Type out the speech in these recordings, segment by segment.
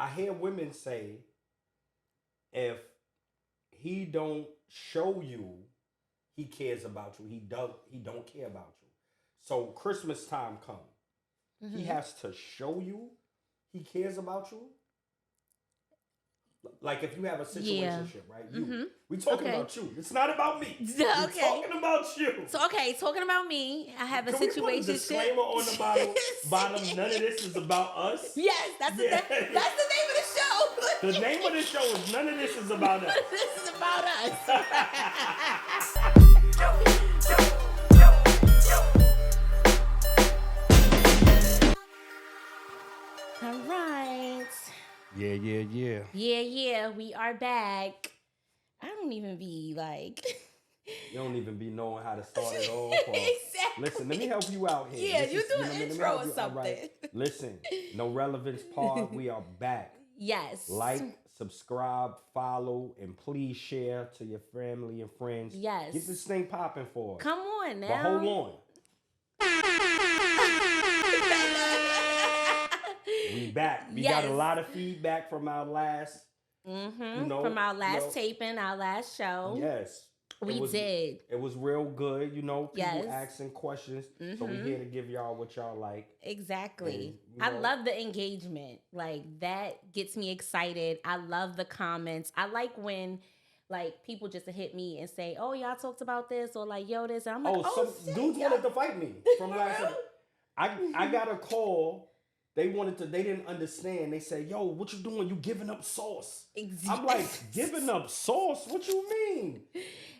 I hear women say, if he don't show you he cares about you, he don't care about you. So Christmas time come, he has to show you he cares about you. Like if you have a situationship, right? We talking about you. It's not about me. Okay. We're talking about you. So talking about me, I have a Can we put a situationship. disclaimer on the bottom? None of this is about us. Yes, that's the name of the show. The name of the show is None of This Is About Us. This is about us. All right. Yeah, we are back. I don't even be like... You don't even be knowing how to start it off. Exactly. Listen, let me help you out here. Yeah, you do an intro or something. Right. Listen, No Relevance Pod, we are back. Yes. Like, subscribe, follow, and please share to your family and friends. Yes. Get this thing popping for us. Come on now. But hold on. We back. We got a lot of feedback from our last, from our last taping, our last show. Yes. We did. It was real good, People asking questions. So we're here to give y'all what y'all like. Exactly. And, I love the engagement. Like, that gets me excited. I love the comments. I like when, like, people just hit me and say, oh, y'all talked about this, or like, yo, this. And I'm like, some dudes wanted to fight me from last time. I got a call. They didn't understand. They said, yo, what you doing? You giving up sauce. Exactly. I'm like, giving up sauce? What you mean?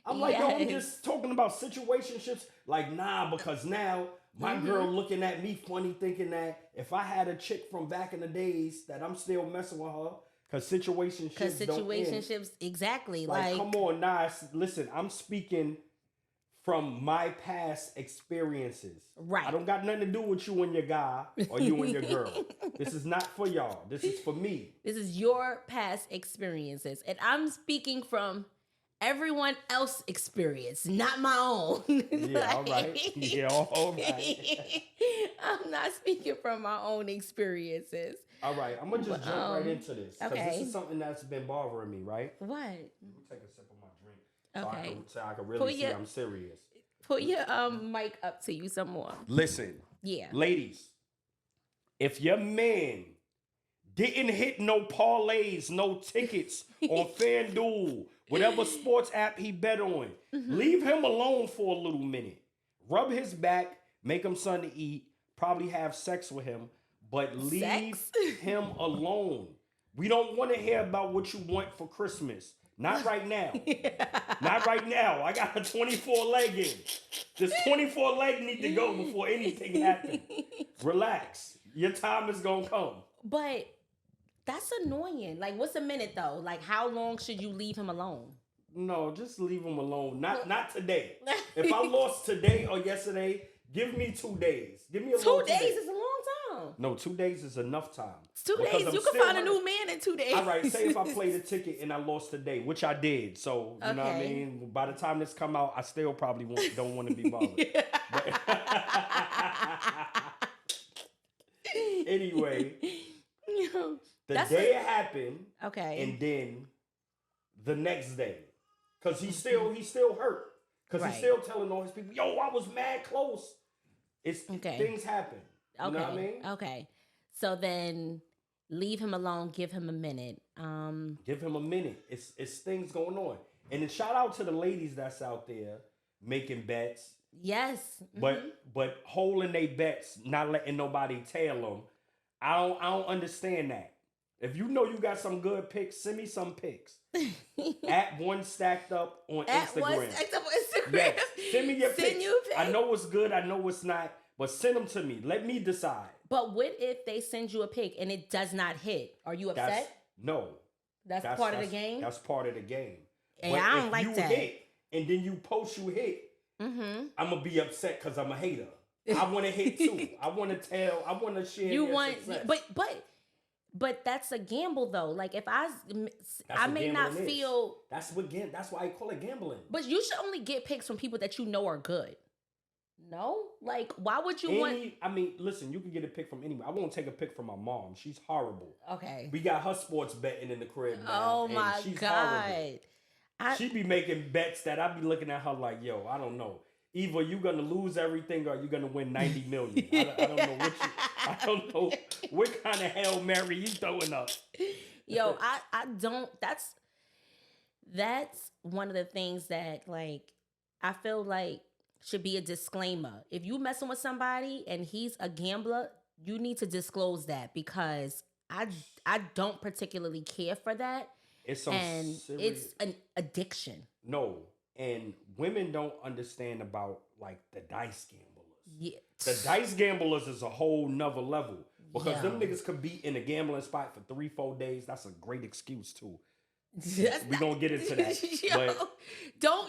I'm like, yo, I'm just talking about situationships. Like, nah, because now my girl looking at me funny, thinking that if I had a chick from back in the days that I'm still messing with her, because situationships exactly. Like, come on, nah, listen, I'm speaking from my past experiences. Right. I don't got nothing to do with you and your guy or you and your girl. This is not for y'all. This is for me. This is your past experiences. And I'm speaking from everyone else's experience, not my own. Yeah, all right. Yeah, all right. I'm not speaking from my own experiences. All right, I'm going to just jump right into this. Because this is something that's been bothering me, right? What? Let me take a sip of my drink. Okay. So I can really see I'm serious. Put your mic up to you some more. Listen. Yeah. Ladies, if your man didn't hit no parlays, no tickets on FanDuel, whatever sports app he bet on, leave him alone for a little minute. Rub his back, make him something to eat, probably have sex with him, but leave him alone. We don't want to hear about what you want for Christmas. Not right now. Not right now. I got a 24 leg in. This 24 leg need to go before anything happens. Relax. Your time is going to come. But that's annoying. Like, what's a minute, though? Like, how long should you leave him alone? No, just leave him alone. Not today. If I lost today or yesterday, give me 2 days. Give me a 2 days is a long time. No, 2 days is enough time. It's 2 days. You can find a new man in 2 days. All right, say if I played a ticket and I lost today, which I did. So, you know what I mean? By the time this come out, I still probably don't want to be bothered. Anyway, the day it happened, and then the next day, because he's still hurt, because he's still telling all his people, yo, I was mad close. Things happen. You know what I mean? Okay. So then leave him alone, give him a minute. Give him a minute. It's things going on. And then shout out to the ladies that's out there making bets. Yes. But holding they bets, not letting nobody tail them. I don't understand that. If you know you got some good picks, send me some picks. At One Stacked Up on Instagram. One Stacked Up on Instagram. Yes. Send me your picks. I know what's good. I know what's not. But send them to me. Let me decide. But what if they send you a pick and it does not hit? Are you upset? No. That's part of the game? That's part of the game. And but I don't like that. If you hit and then you post you hit, I'm going to be upset because I'm a hater. I want to hit too. I want to share your success. But that's a gamble though. Like if I may not feel... That's why I call it gambling. But you should only get picks from people that you know are good. No, like why would you want? I mean, listen, you can get a pick from anywhere. I won't take a pick from my mom. She's horrible. Okay. We got her sports betting in the crib now. Oh my she's God. Horrible. She be making bets that I be looking at her like, yo, I don't know. Either you gonna lose everything or you gonna win 90 million. I don't know I don't know what kind of Hail Mary you throwing up. Yo, I don't. That's one of the things that like I feel like should be a disclaimer. If you messing with somebody and he's a gambler, you need to disclose that because I don't particularly care for that. It's an addiction. No, and women don't understand about like the dice gamblers. Yeah, the dice gamblers is a whole nother level because them niggas could be in a gambling spot for 3-4 days. That's a great excuse too. We're gonna get into that.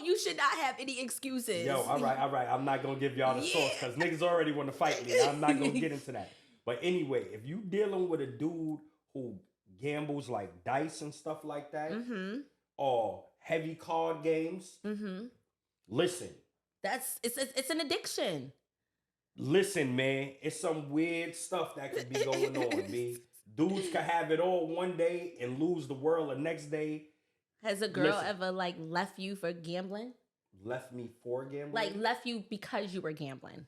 You should not have any excuses. Yo, all right. I'm not gonna give y'all the sauce because niggas already want to fight me. I'm not gonna get into that. But anyway, if you dealing with a dude who gambles like dice and stuff like that, or heavy card games, listen. It's an addiction. Listen, man, it's some weird stuff that could be going on, B. Dudes could have it all one day and lose the world the next day. Has a girl ever like left you for gambling? Left me for gambling? Like left you because you were gambling?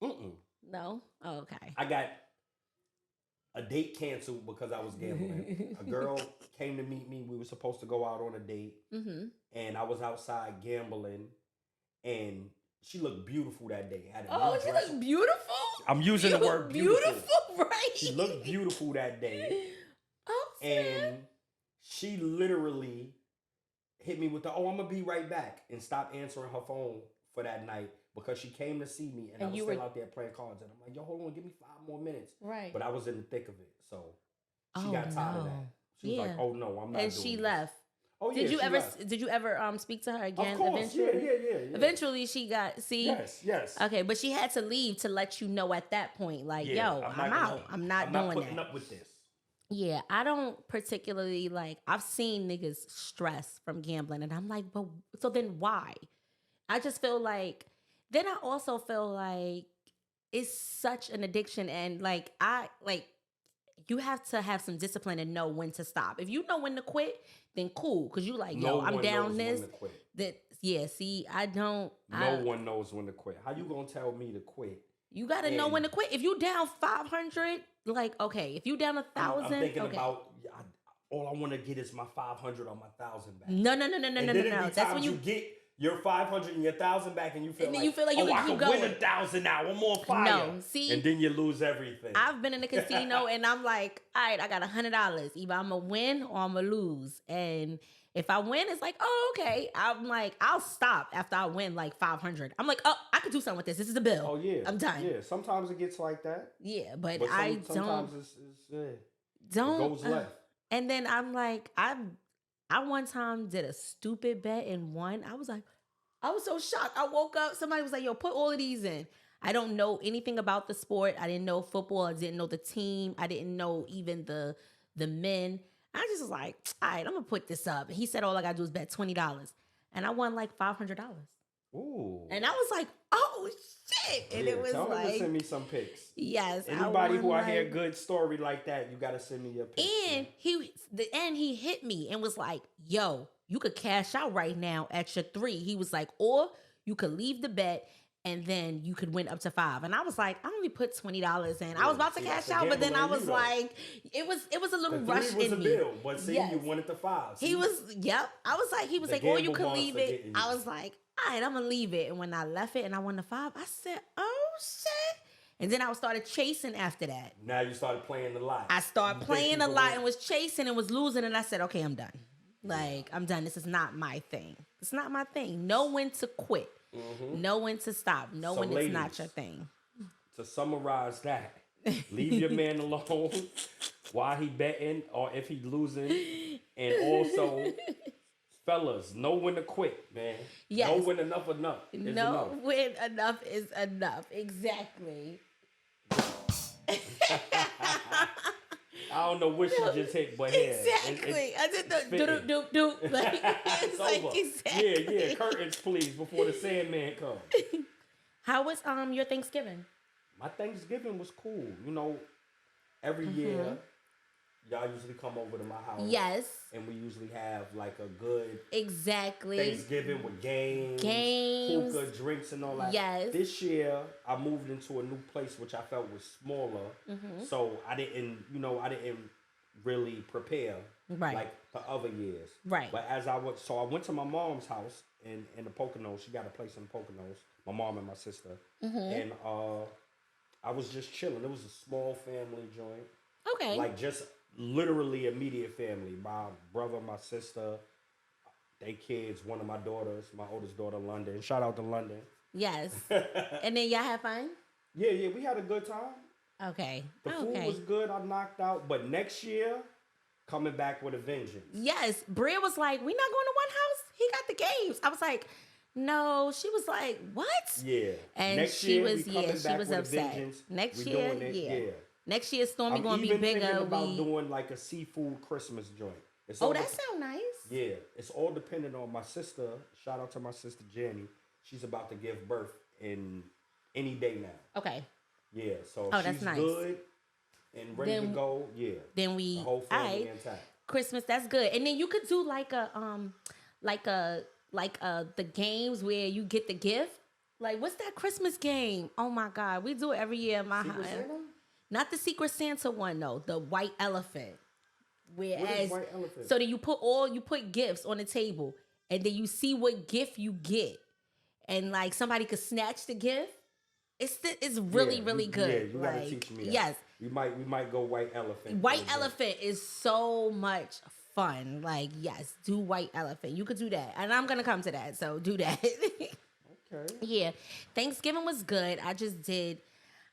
Mm-mm. No? Oh, okay. I got a date canceled because I was gambling. A girl came to meet me. We were supposed to go out on a date. And I was outside gambling. And she looked beautiful that day. She looked beautiful? I'm using the word beautiful. Beautiful, right? She looked beautiful that day. Oh, and she literally hit me with I'm going to be right back and stopped answering her phone for that night because she came to see me and I was still out there playing cards. And I'm like, yo, hold on, give me 5 more minutes. Right. But I was in the thick of it. So she got tired of that. She was like, oh, no, I'm not and doing she this. left. Oh, yeah, Did you ever speak to her again? Of course, eventually? Yeah. Eventually, she got Yes. Okay, but she had to leave to let you know at that point, like, yo, I'm out. I'm not putting up with this. Yeah, I don't particularly like. I've seen niggas stress from gambling, and I'm like, but so then why? I just feel like. Then I also feel like it's such an addiction, and like you have to have some discipline and know when to stop. If you know when to quit, then cool. Cause you like, yo, I'm down this. I don't. No one knows when to quit. How you gonna tell me to quit? You gotta know when to quit. If you down 500, like, okay. If you down 1,000, I'm thinking about, all I want to get is my 500 or my 1,000 back. No. That's when you get your 500 and your 1,000 back, and you feel like, you I can win 1,000 now. I'm on fire. No, see, and then you lose everything. I've been in the casino, and I'm like, all right, I got $100. Either I'm gonna win or I'm gonna lose. And if I win, it's like, oh, okay. I'm like, I'll stop after I win like 500. I'm like, oh, I could do something with this. This is a bill. Oh yeah, I'm done. Yeah, sometimes it gets like that. Yeah, but sometimes it goes left. And then I'm like, I one time did a stupid bet and won. I was so shocked. I woke up. Somebody was like, yo, put all of these in. I don't know anything about the sport. I didn't know football. I didn't know the team. I didn't know even the men. I just was like, all right, I'm going to put this up. And he said, all I got to do is bet $20. And I won like $500. Ooh. And I was like, oh, shit. And it was tell like. Him to send me some pics. Yes. Anybody who I hear a good story like that, you got to send me your pics. And he hit me and was like, yo, you could cash out right now at your 3. He was like, or you could leave the bet and then you could win up to 5. And I was like, I only put $20 in. I was about to cash out, but then I was like, it was a little rush in me. Bill, but see, you wanted the 5. See? He was like, or you could leave it. I was like, all right, I'm gonna leave it. And when I left it and I won the 5, I said, oh shit. And then I started chasing after that. Now you started playing the lot. I started playing a lot and was chasing and was losing. And I said, okay, I'm done. Like, I'm done. This is not my thing. It's not my thing. Know when to quit. Mm-hmm. Know when to stop. Know when it's not your thing. To summarize that, leave your man alone while he betting or if he losing. And also, fellas, know when to quit, man. Yes. Know when enough is enough. Know when enough is enough. Exactly. I don't know what she just hit, but yeah. Exactly. I did the do. Like, it's like, over. exactly. Yeah. Curtains, please, before the Sandman comes. How was your Thanksgiving? My Thanksgiving was cool. You know, every year, y'all usually come over to my house. Yes. And we usually have like a good exactly Thanksgiving with games, hookah, drinks, and all that. Yes. This year, I moved into a new place which I felt was smaller, so I didn't really prepare like the other years. Right. But as I went to my mom's house in the Poconos. She got a place in the Poconos. My mom and my sister, and I was just chilling. It was a small family joint. Okay. Like just literally immediate family. My brother, my sister, they kids, one of my daughters, my oldest daughter, London. Shout out to London. Yes. And then y'all have fun? Yeah, we had a good time. Okay. The food was good. I knocked out. But next year, coming back with a vengeance. Yes. Bria was like, we not going to one house? He got the games. I was like, no. She was like, what? Yeah. And next she year, was, she was upset. Next year, yeah. Next year, Stormy going to be bigger. I'm about doing like a seafood Christmas joint. That sounds nice. Yeah. It's all dependent on my sister. Shout out to my sister, Jenny. She's about to give birth in any day now. Okay. Yeah. So that's she's nice. Good and ready to go. Yeah. Then we, the whole family intact. Christmas, that's good. And then you could do like the games where you get the gift. Like, what's that Christmas game? Oh my God. We do it every year in my house. Not the Secret Santa one though, the white elephant. What is white elephant? So then you put gifts on the table and then you see what gift you get. And like somebody could snatch the gift. It's really good. Yeah, you gotta teach me that. Yes. We might go white elephant. White elephant is so much fun. Like, yes, do white elephant. You could do that. And I'm gonna come to that, so do that. Okay. Yeah. Thanksgiving was good. I just did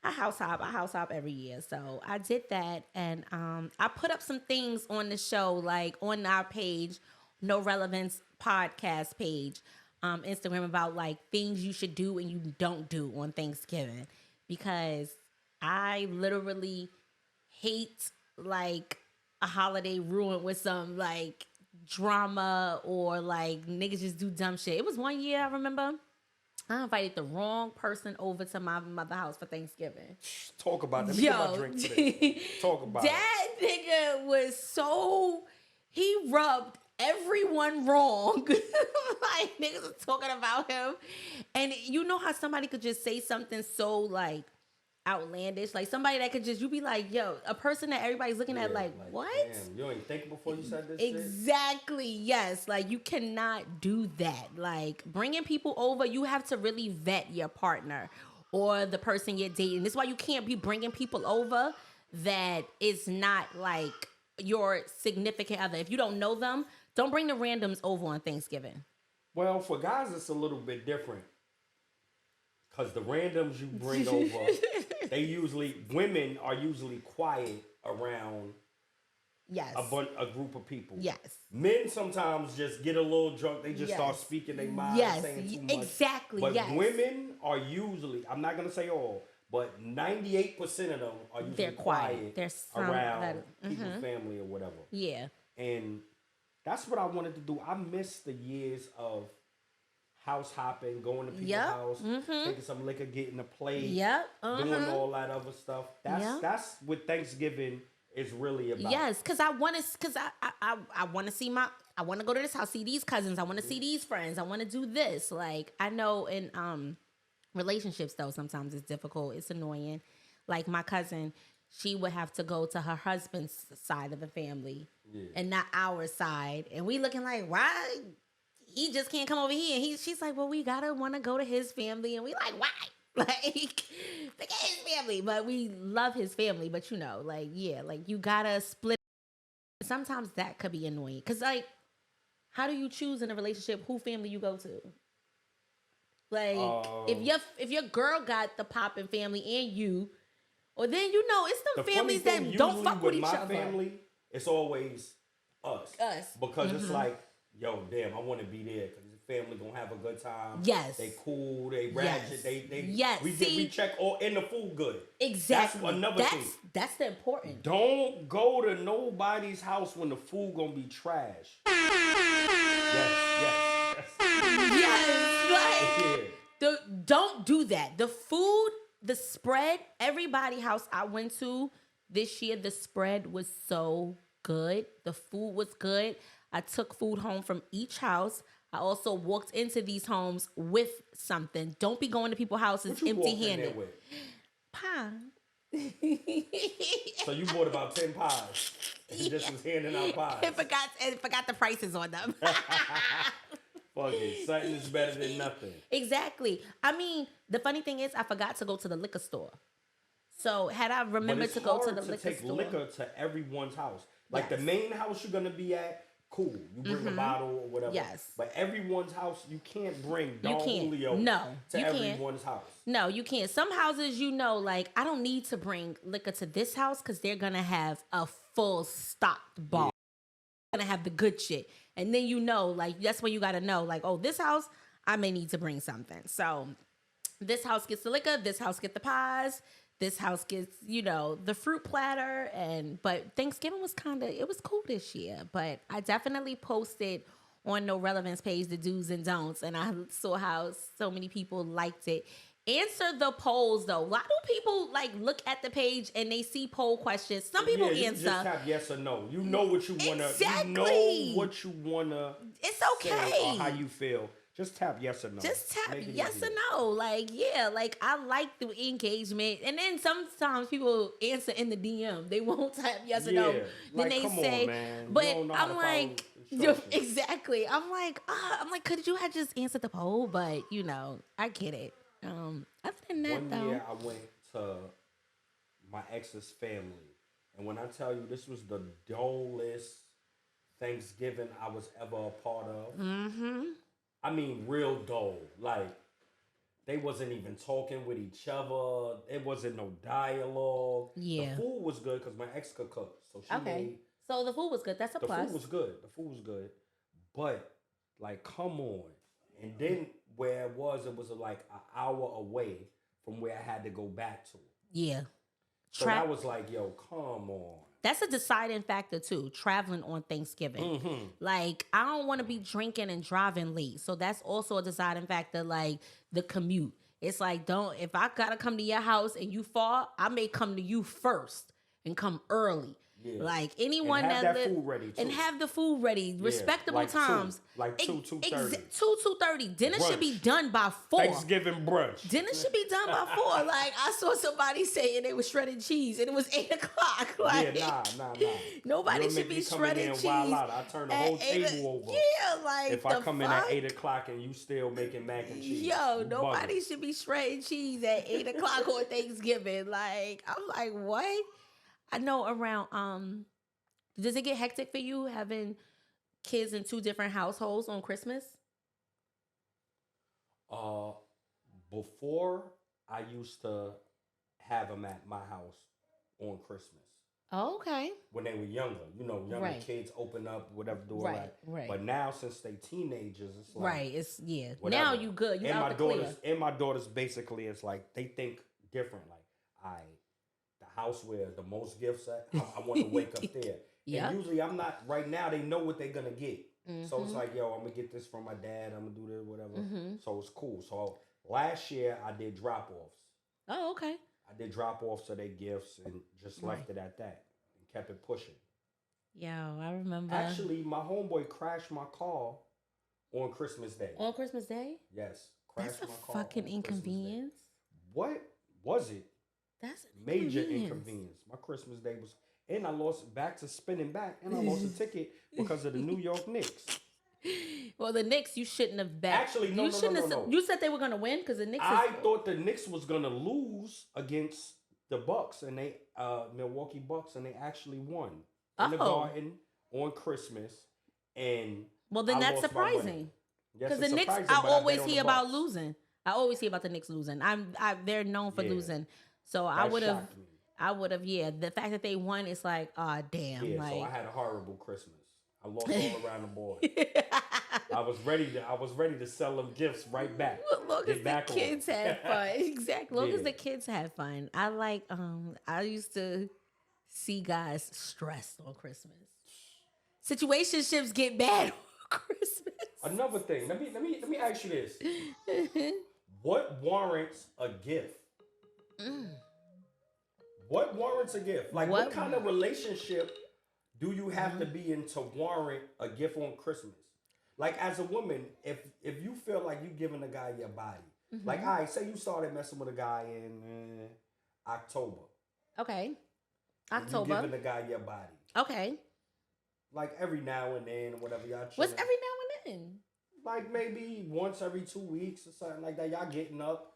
a house hop every year. So I did that, and I put up some things on the show, like on our page, No Relevance Podcast page, Instagram, about like things you should do and you don't do on Thanksgiving, because I literally hate like a holiday ruined with some like drama or like niggas just do dumb shit. It was one year, I remember, I invited the wrong person over to my mother's house for Thanksgiving. Talk about that. Get my drink for this. Talk about it. That nigga was he rubbed everyone wrong. Like, niggas was talking about him. And you know how somebody could just say something so, like, outlandish? Like, somebody that could just, you be like, yo, a person that everybody's looking at like, what? Damn, you ain't think before you said this Exactly, shit? Yes. Like, you cannot do that. Like, bringing people over, you have to really vet your partner or the person you're dating. That's why you can't be bringing people over that is not, like, your significant other. If you don't know them, don't bring the randoms over on Thanksgiving. Well, for guys, it's a little bit different. Because the randoms you bring over, women are usually quiet around a group of people. Yes. Men sometimes just get a little drunk. They just start speaking their mind, saying too much. Exactly, But women are usually, I'm not going to say all, but 98% of them are usually quiet. They're around people's family or whatever. Yeah. And that's what I wanted to do. I missed the years of house hopping, going to people's house, taking some liquor, getting a plate, doing all that other stuff. That's what Thanksgiving is really about. Yes, because I want to see I want to go to this house, see these cousins, I want to see these friends, I want to do this. Like, I know in relationships though, sometimes it's difficult, it's annoying. Like my cousin, she would have to go to her husband's side of the family and not our side, and we looking like, why? He just can't come over here. And she's like, well, we gotta want to go to his family. And we like, why? Like, look at his family. But we love his family. But you know, like, yeah, like you gotta split. Sometimes that could be annoying. Cause like, how do you choose in a relationship who family you go to? Like, if your girl got the poppin' family and you, or then you know it's them families that don't fuck with each other. My family, it's always us. Because it's like, yo, damn, I want to be there because the family gonna have a good time. Yes, they cool, they ratchet, yes. We check all in the food good. Exactly. That's another thing. That's the important. Don't go to nobody's house when the food gonna be trash. Yes. Yes, like Don't do that. The food, the spread, everybody house I went to this year, the spread was so good. The food was good. I took food home from each house. I also walked into these homes with something. Don't be going to people's houses What you empty walked in there handed. with? Pie. So you bought about 10 pies and just was handing out pies. And forgot the prices on them. Fuck it. Something is better than nothing. Exactly. I mean, the funny thing is I forgot to go to the liquor store. So had I remembered to go to the liquor store. Liquor to everyone's house. Like Yes. the main house you're gonna be at, cool. You bring a bottle or whatever. Yes. But everyone's house, you can't bring Don can't. Julio No, to you can't. everyone's house. No, you can't. Some houses, like, I don't need to bring liquor to this house because they're going to have a full stocked bar. They're going to have the good shit. And then like, that's when you got to know, like, oh, this house, I may need to bring something. So this house gets the liquor, this house gets the pies, this house gets, the fruit platter. But Thanksgiving was it was cool this year. But I definitely posted on No Relevance page the do's and don'ts. And I saw how so many people liked it. Answer the polls, though. Why do people look at the page and they see poll questions? Some people answer. Just have yes or no. You know what you wanna. Exactly. You know what you wanna. It's okay. Say or how you feel. Just tap yes or no. Just tap Make it yes easier. or no. I like the engagement. And then sometimes people answer in the DM. They won't type yes or no. Then they come say, on, man. but You don't know how I'm to like, follow instructions. exactly. I'm like, could you have just answered the poll? But I get it. Other than that, One though, year I went to my ex's family, and when I tell you this was the dullest Thanksgiving I was ever a part of. Mm-hmm. I mean, real dull. Like, they wasn't even talking with each other. It wasn't no dialogue. Yeah. The food was good because my ex could cook, so she made. So the food was good. That's a The plus. food was good. The food was good, but come on. And then where it was like an hour away from where I had to go back to. Yeah. So I was like, yo, come on. That's a deciding factor too, traveling on Thanksgiving. Mm-hmm. Like, I don't want to be drinking and driving late. So that's also a deciding factor, like the commute. It's like, if I got to come to your house and you far, I may come to you first and come early. Yeah. Like anyone and have that food ready too. and have the food ready, respectable like times, 2:30. 2:30. Dinner Brunch. should be done by 4. Thanksgiving brunch. Dinner should be done by 4. Like, I saw somebody saying it was shredded cheese and it was 8:00. Like, yeah, nah. Nobody You'll should make be me come in shredded there and cheese. wild out. I turn the whole table over. Yeah, like if I come in at 8:00 and you still making mac and cheese. Yo, you nobody bugging. should be shredding cheese at 8:00 on Thanksgiving. Like, I'm like, what? I know around does it get hectic for you having kids in 2 different households on Christmas? Before I used to have them at my house on Christmas. Oh, okay. When they were younger, younger kids open up whatever door. Right. But now since they teenagers, it's like It's whatever. Now you good. You out the clear. And my daughters basically, it's like they think different. Like the house where the most gifts at, I want to wake up there. Yeah. And usually I'm not. Right now they know what they're gonna get. Mm-hmm. So it's like, yo, I'm gonna get this from my dad. I'm gonna do this, whatever. Mm-hmm. So it's cool. So last year I did drop offs. Oh, okay. I did drop offs of their gifts and just left it at that and kept it pushing. Yo, I remember. Actually, my homeboy crashed my car on Christmas Day. On Christmas Day? Yes. That's a fucking inconvenience. What was it? That's an major inconvenience. My Christmas Day was, and I lost back to spinning back, and I lost a ticket because of the New York Knicks. Well, the Knicks, you shouldn't have bet. Actually, no. You said they were going to win because the Knicks. I thought the Knicks was going to lose against the Bucks, and they Milwaukee Bucks, and they actually won in the Garden on Christmas. And well, then that's surprising. Because the Knicks, I always hear about losing. I always hear about the Knicks losing. They're known for losing. So I would have, yeah. The fact that they won, it's like, damn. Yeah, like, so I had a horrible Christmas. I lost all around the board. I was ready to sell them gifts right back. As long as the kids had fun. Exactly. As long as the kids had fun. I used to see guys stressed on Christmas. Situationships get bad on Christmas. Another thing. Let me ask you this. What warrants a gift? What warrants a gift? Like, what kind of relationship do you have to be in to warrant a gift on Christmas? Like, as a woman, if you feel like you giving a guy your body, like, all right, say you started messing with a guy in October. Okay. October. You giving the guy your body. Okay. Like, every now and then, or whatever y'all chilling. What's every now and then? Like, maybe once every 2 weeks or something like that. Y'all getting up.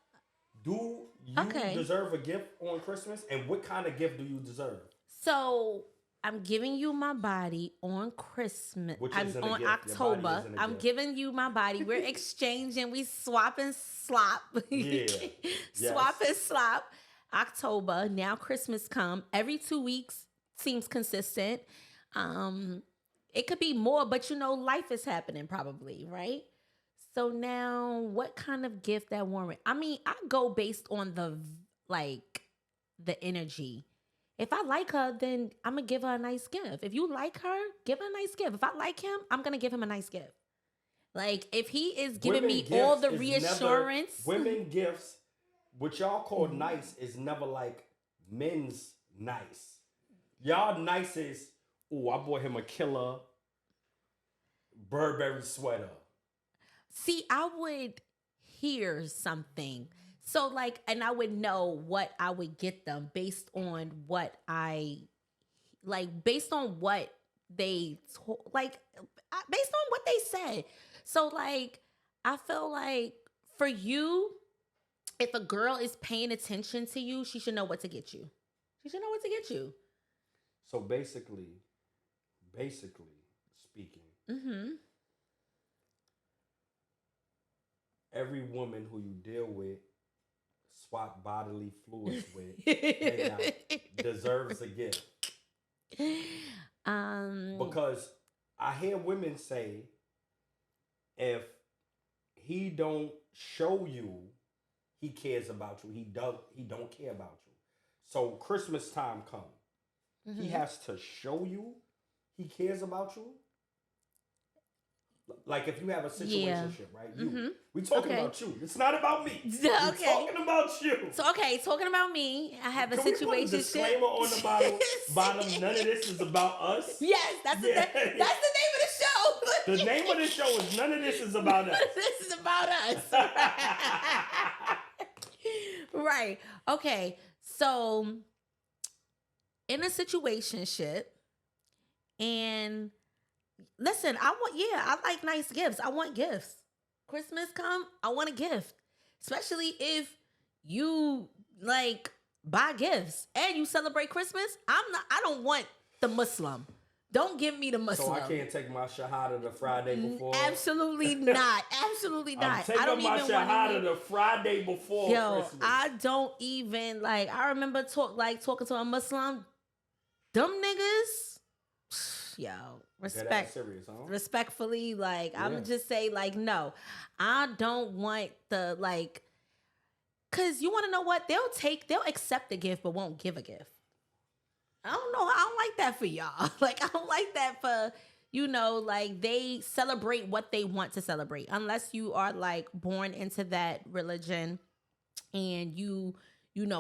Do you deserve a gift on Christmas? And what kind of gift do you deserve? So I'm giving you my body on Christmas. On October. I'm giving you my body. We're exchanging. We swap and slop. Yeah. Swap and slop. October. Now Christmas come. Every 2 weeks seems consistent. It could be more, but life is happening probably, right? So now, what kind of gift that warrant? I mean, I go based on the energy. If I like her, then I'm gonna give her a nice gift. If you like her, give her a nice gift. If I like him, I'm gonna give him a nice gift. Like, if he is giving me all the reassurance. Women gifts, what y'all call nice, is never like men's nice. Y'all nice is, ooh, I bought him a killer Burberry sweater. See, I would hear something. So, and I would know what I would get them based on what based on what they, based on what they said. So, I feel like for you, if a girl is paying attention to you, she should know what to get you. She should know what to get you. So, basically speaking, every woman who you deal with, swap bodily fluids with, deserves a gift. Because I hear women say, if he don't show you he cares about you, he don't care about you. So Christmas time come, he has to show you he cares about you. Like, if you have a situationship, right? We talking about you. It's not about me. We're talking about you. So, talking about me, I have a situation. We put a disclaimer on the bottom. None of this is about us. Yes, that's the name of the show. The name of the show is None of This Is About Us. This is about us. Right. Okay. So, in a situationship, and listen, I like nice gifts. I want gifts. Christmas come, I want a gift. Especially if you buy gifts and you celebrate Christmas. I don't want the Muslim. Don't give me the Muslim. So I can't take my shahada the Friday before? Absolutely not. Absolutely not. I'm taking my shahada the Friday before Christmas. I don't even I remember talking to a Muslim. Them niggas, serious, huh? Respectfully, I'm just say no, I don't want the cause you want to know what they'll accept the gift but won't give a gift. I don't know. I don't like that for y'all. I don't like that for they celebrate what they want to celebrate unless you are born into that religion and you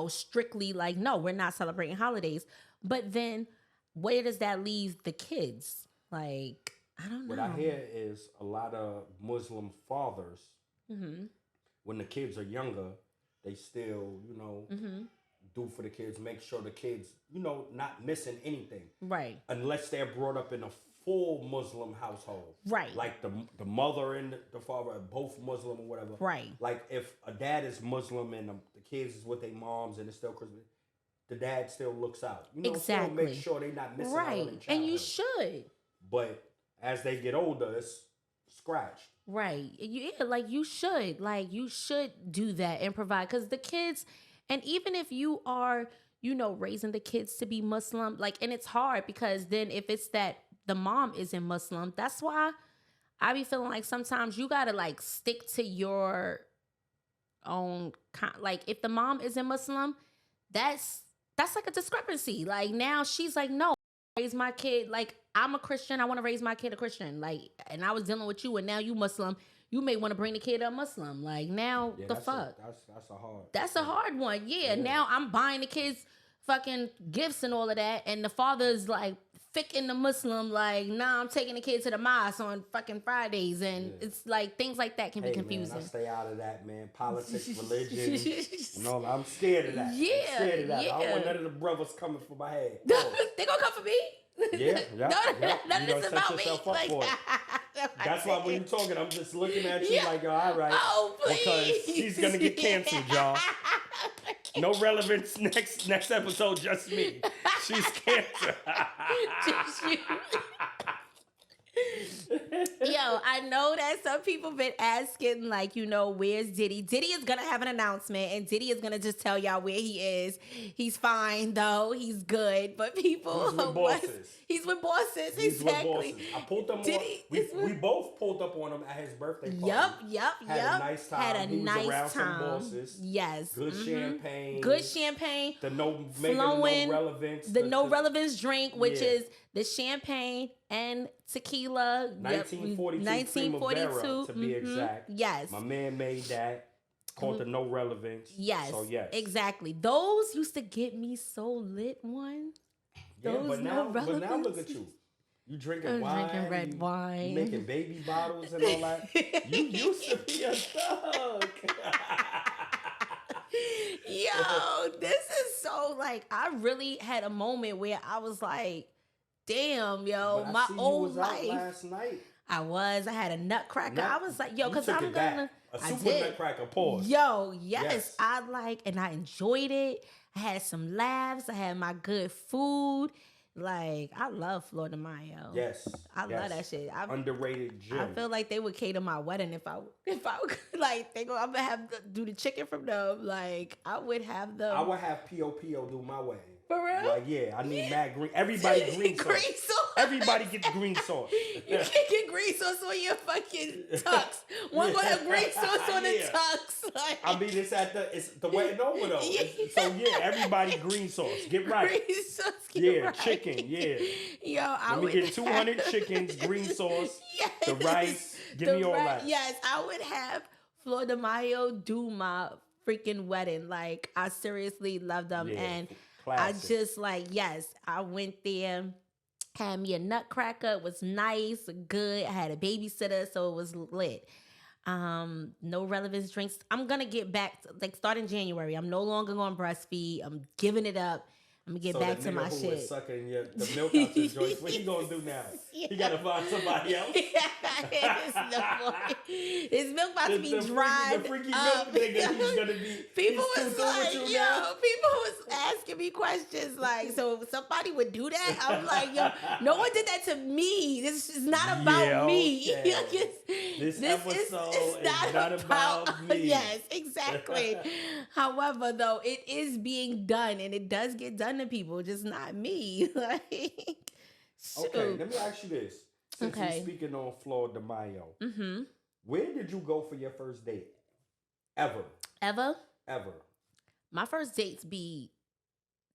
strictly no, we're not celebrating holidays. But then where does that leave the kids? I don't know. What I hear is a lot of Muslim fathers, when the kids are younger, they still, do for the kids, make sure the kids, not missing anything. Right. Unless they're brought up in a full Muslim household. Right. Like the mother and the father are both Muslim or whatever. Right. Like if a dad is Muslim and the kids is with their moms and it's still Christmas, the dad still looks out. Exactly. Still make sure they're not missing out on their childhood. And you should. But as they get older, it's scratched. Right. You should. You should do that and provide. Because the kids, and even if you are, raising the kids to be Muslim, and it's hard because then if it's that the mom isn't Muslim, that's why I be feeling sometimes you got to stick to your own, if the mom isn't Muslim, that's a discrepancy. Now she's no, raise my kid I'm a Christian, I want to raise my kid a Christian, and I was dealing with you and now you Muslim, you may want to bring the kid a Muslim. Like now, the fuck. That's a hard one. Yeah. Now I'm buying the kids fucking gifts and all of that, and the father's like thick in the Muslim. Like, nah, I'm taking the kid to the mosque on fucking Fridays, and it's like things like that can be confusing. Man, I stay out of that, man. Politics, religion. I'm scared of that. Yeah, I'm scared of that. yeah. I don't want none of the brothers coming for my head. They gonna come for me. Yeah. None of this about me. Like, that's why when you're talking, I'm just looking at you like, all right. Oh, please. Because she's gonna get canceled, y'all. No relevance next episode, just me. She's canceled. Just you. Yo, I know that some people been asking, like, where's Diddy? Diddy is gonna have an announcement, and Diddy is gonna just tell y'all where he is. He's fine though. He's good, but people, he's with bosses. He's with bosses. He's exactly. With bosses. I pulled them Diddy on. We both pulled up on him at his birthday party. Yep. Had a nice time. Had a he was nice around time. Some bosses. Yes. Good champagne. Good champagne. The no relevance. The no relevance drink, which is the champagne and tequila. 1942 to be exact. Yes. My man made that. Called the no relevance. Yes. So yes. Exactly. Those used to get me so lit, one. Yeah, but now look at you. You drinking wine. Drinking red wine. You making baby bottles and all that. You used to be a thug. Yo, this is so like, I really had a moment where I was like, damn, yo, my old life. Last night. I had a nutcracker. I was like, yo, because I'm gonna. A super nutcracker, pause. Yo, yes. I enjoyed it. I had some laughs. I had my good food. Like, I love Florida Mayo. Yes. I love that shit. Underrated gym. I feel like they would cater my wedding if I like I'm gonna have to do the chicken from them. Like, I would have them. I would have P.O.P.O. do my wedding. For real? Like, yeah, I need mad green. Everybody green sauce. Green sauce. Everybody gets green sauce. You can't get green sauce on your fucking tux. One gonna have green sauce on the tux. Like, I mean, it's the wedding over though. So yeah, everybody green sauce. Get right. Green sauce. Get right. Chicken. Yeah. Yo, Let me get 200 chickens, green sauce, the rice. Give me all that. Yes, I would have Florida Mayo do my freaking wedding. Like, I seriously love them. Yeah. And Classic. I just I went there, had me a nutcracker. It was nice, good. I had a babysitter, so it was lit. No relevance drinks. I'm gonna get back starting January. I'm no longer gonna breastfeed. I'm giving it up. I'm gonna get back to my shit. Was sucking the milk out your joints. What he gonna do now? He gotta find somebody else. His milk about to be dried. The freaky milk nigga. He's gonna be. People was like, people was asking me questions like, so somebody would do that. I'm like, yo, no one did that to me. This is not about me. This episode is not about me. Yes, exactly. However, though, it is being done, and it does get done to people, just not me. Okay, let me ask you this. Since you're speaking on Florida Mayo, where did you go for your first date? Ever? My first dates be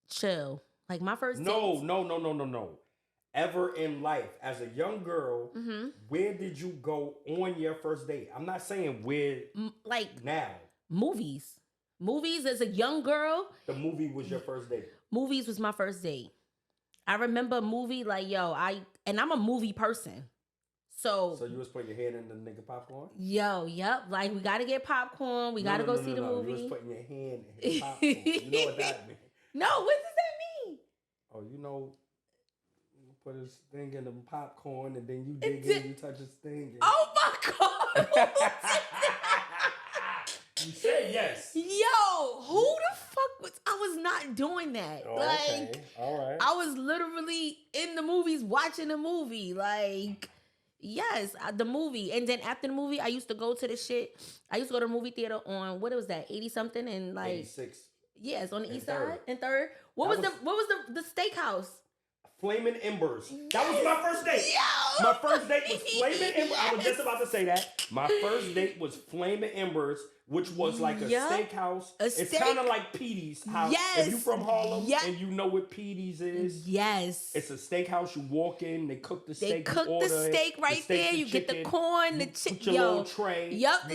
chill. Like, my first dates. No. Ever in life, as a young girl, where did you go on your first date? I'm not saying where, now. Movies as a young girl. The movie was your first date. Movies was my first date. I remember a movie I'm a movie person. So you was putting your hand in the nigga popcorn? Yep. Like, we gotta get popcorn. We gotta go see the movie. You was putting your hand in his popcorn. You know what that means? No, what does that mean? Oh, you put his thing in the popcorn and then you dig in, you touch his thing. Oh my God. You said yes. Yo, who the fuck was... I was not doing that. Oh, okay. All right. I was literally in the movies watching the movie. Like, yes, the movie. And then after the movie, I used to go to the shit. I used to go to the movie theater on, what was that, 80-something and like... 86. Yes, on the east side and third. What was the steakhouse? Flaming Embers. That was my first date. Yo, My first date was Flaming Embers. I was just about to say that. My first date was Flaming Embers, which was like a steakhouse. It's kind of like Petey's house. If you from Harlem and you know what Petey's is. Yes. It's a steakhouse. You walk in, they cook the steak. They cook the steak right there. You get the corn, the chicken. Put your little tray. Yep.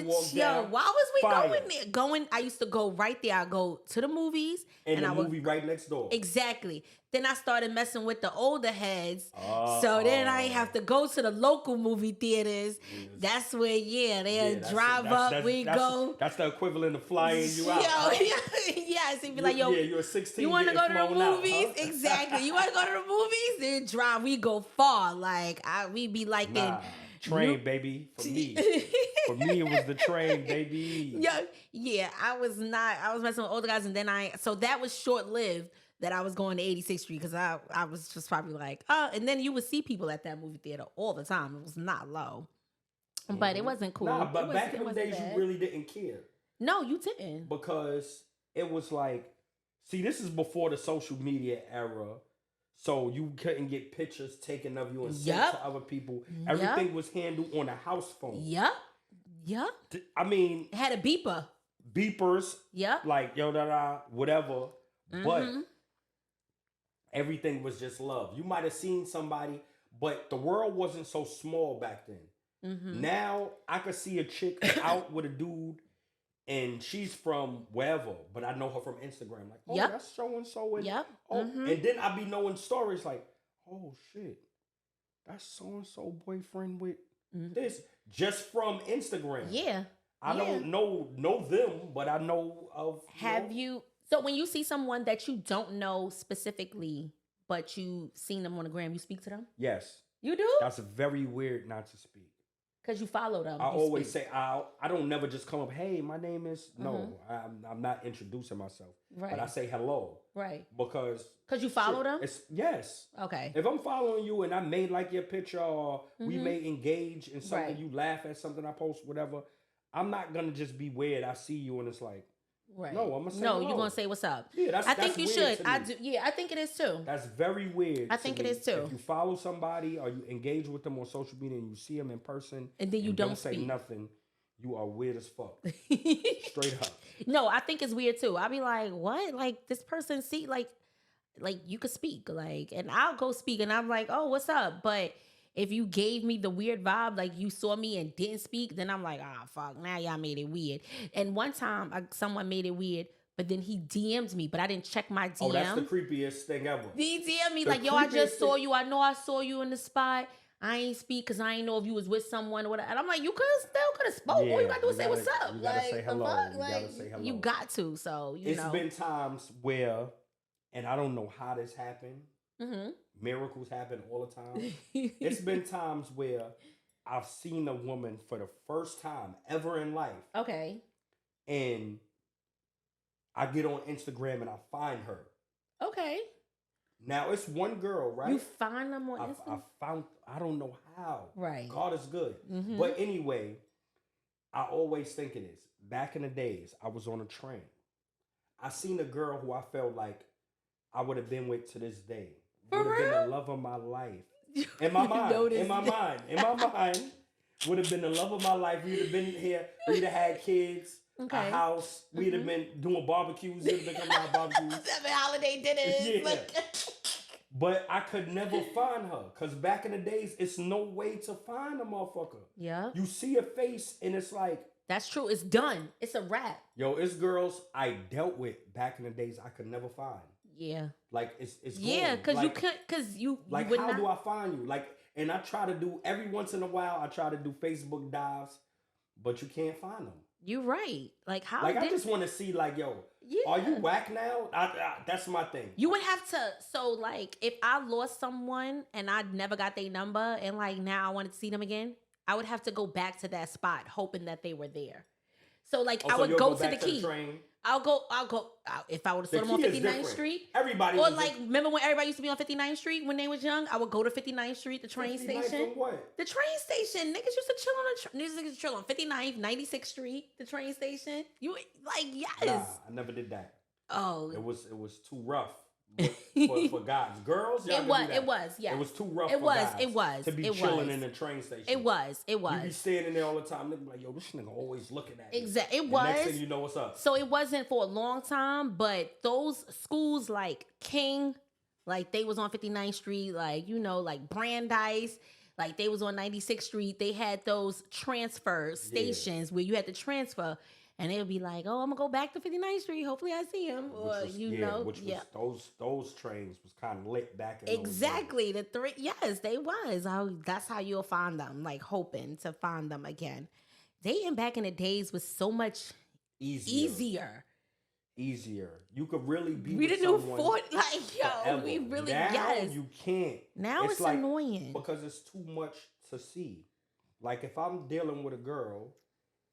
Why was we going there? I used to go right there. I go to the movies. And the movie right next door. Exactly. Then I started messing with the older heads. So then I have to go to the local movie theaters. That's where, they'll drive up. We go. That's the equivalent of flying you out. Yes. He'd be like, you're 16. You want to go to the movies? Out, huh? Exactly. You want to go to the movies? Then drive. We go far. Like, we be like in... Train, baby. For me. For me, it was the train, baby. Yeah, I was messing with older guys. And then so that was short-lived. That I was going to 86th Street because I was just probably like, and then you would see people at that movie theater all the time. It was not low, but it wasn't cool. Nah, but back in the days, you really didn't care. No, you didn't. Because it was like, see, this is before the social media era. So you couldn't get pictures taken of you and sent to other people. Everything was handled on a house phone. Yep. I mean. It had a beeper. Beepers. Yep. Like, whatever. But everything was just love. You might have seen somebody, but the world wasn't so small back then. Now, I could see a chick out with a dude, and she's from wherever, but I know her from Instagram. Like, that's so-and-so. And then I be knowing stories like, oh, shit, that's so-and-so boyfriend with this, just from Instagram. Yeah. I don't know them, but I know of... So when you see someone that you don't know specifically, but you seen them on the gram, you speak to them? Yes. You do? That's very weird not to speak. Because you follow them. I always say, I don't never just come up, hey, my name is... No, I'm not introducing myself. Right. But I say hello. Right. Because you follow them? Yes. Okay. If I'm following you and I may like your picture or we may engage in something, you laugh at something I post, whatever, I'm not going to just be weird. I see you and it's like... Right. No, I'm gonna say no. You're gonna say what's up. Yeah, I think you should. I do. Yeah, I think it is too. That's very weird. I think it is too. If you follow somebody or you engage with them on social media and you see them in person, and then you don't say speak. Nothing, you are weird as fuck. Straight up. No, I think it's weird too. I'll be like, what? Like this person see like you could speak and I'll go speak and I'm like, oh, what's up? But if you gave me the weird vibe, like you saw me and didn't speak, then I'm like, fuck, now y'all made it weird. And one time, someone made it weird, but then he DM'd me, but I didn't check my DM. Oh, that's the creepiest thing ever. He DM'd me like, yo, I just saw you. I know I saw you in the spot. I ain't speak because I ain't know if you was with someone or whatever. And I'm like, you could have spoke. Yeah, all you gotta do is say what's up. You gotta say hello. You gotta say hello. You got to, so, you know. It's been times where, and I don't know how this happened. Miracles happen all the time. It's been times where I've seen a woman for the first time ever in life. Okay. And I get on Instagram and I find her. Okay. Now it's one girl, right? You find them on Instagram? I don't know how. Right. God is good. But anyway, I always think it is. Back in the days, I was on a train. I seen a girl who I felt like I would have been with to this day. Would have been the love of my life. In my mind. In my mind. Would have been the love of my life. We'd have been here. We'd have had kids. Okay. A house. We'd have been doing barbecues. We'd have been coming out barbecues. 7 holiday dinners. Yeah. But I could never find her. Because back in the days, it's no way to find a motherfucker. Yeah. You see a face and it's like. That's true. It's done. It's a wrap. Yo, it's girls I dealt with back in the days I could never find. Yeah. Like it's yeah, because like, you could, because you like you how do I find you? Like, and I try to do every once in a while. I try to do Facebook dives, but you can't find them. You're right. Like how? Like I just want to see, like, yo, are you whack now? That's my thing. You would have to. So like, if I lost someone and I never got their number, and like now I wanted to see them again, I would have to go back to that spot, hoping that they were there. So like, I would go to the key. I'll go. If I would have saw them on 59th Street. Everybody. Or like, remember when everybody used to be on 59th Street when they was young? I would go to 59th Street, the train station. What? The train station. Niggas used to chill on the niggas used to chill on 59th, 96th Street, the train station. You like, yes. Nah, I never did that. Oh. It was too rough. for guys. Girls, y'all It was. can do that. It was. Yeah. It was too rough It for was. guys It was. to be It chilling was. in the train station. It was. It was. You be standing there all the time. They be like, yo, this nigga always looking at me. Exactly. It and was. Next thing you know, what's up? So it wasn't for a long time, but those schools like King, like they was on 59th Street, like, you know, like Brandeis, like they was on 96th Street. They had those transfer stations where you had to transfer. And they would be like, "Oh, I'm gonna go back to 59th Street. Hopefully, I see him." Or those trains was kind of lit back in exactly the three. Yes, they was. That's how you'll find them. Like hoping to find them again. Dating back in the days was so much easier. You could really be. We with the new someone Fort, like yo. forever. We really now you can't. Now it's like, annoying because it's too much to see. Like if I'm dealing with a girl.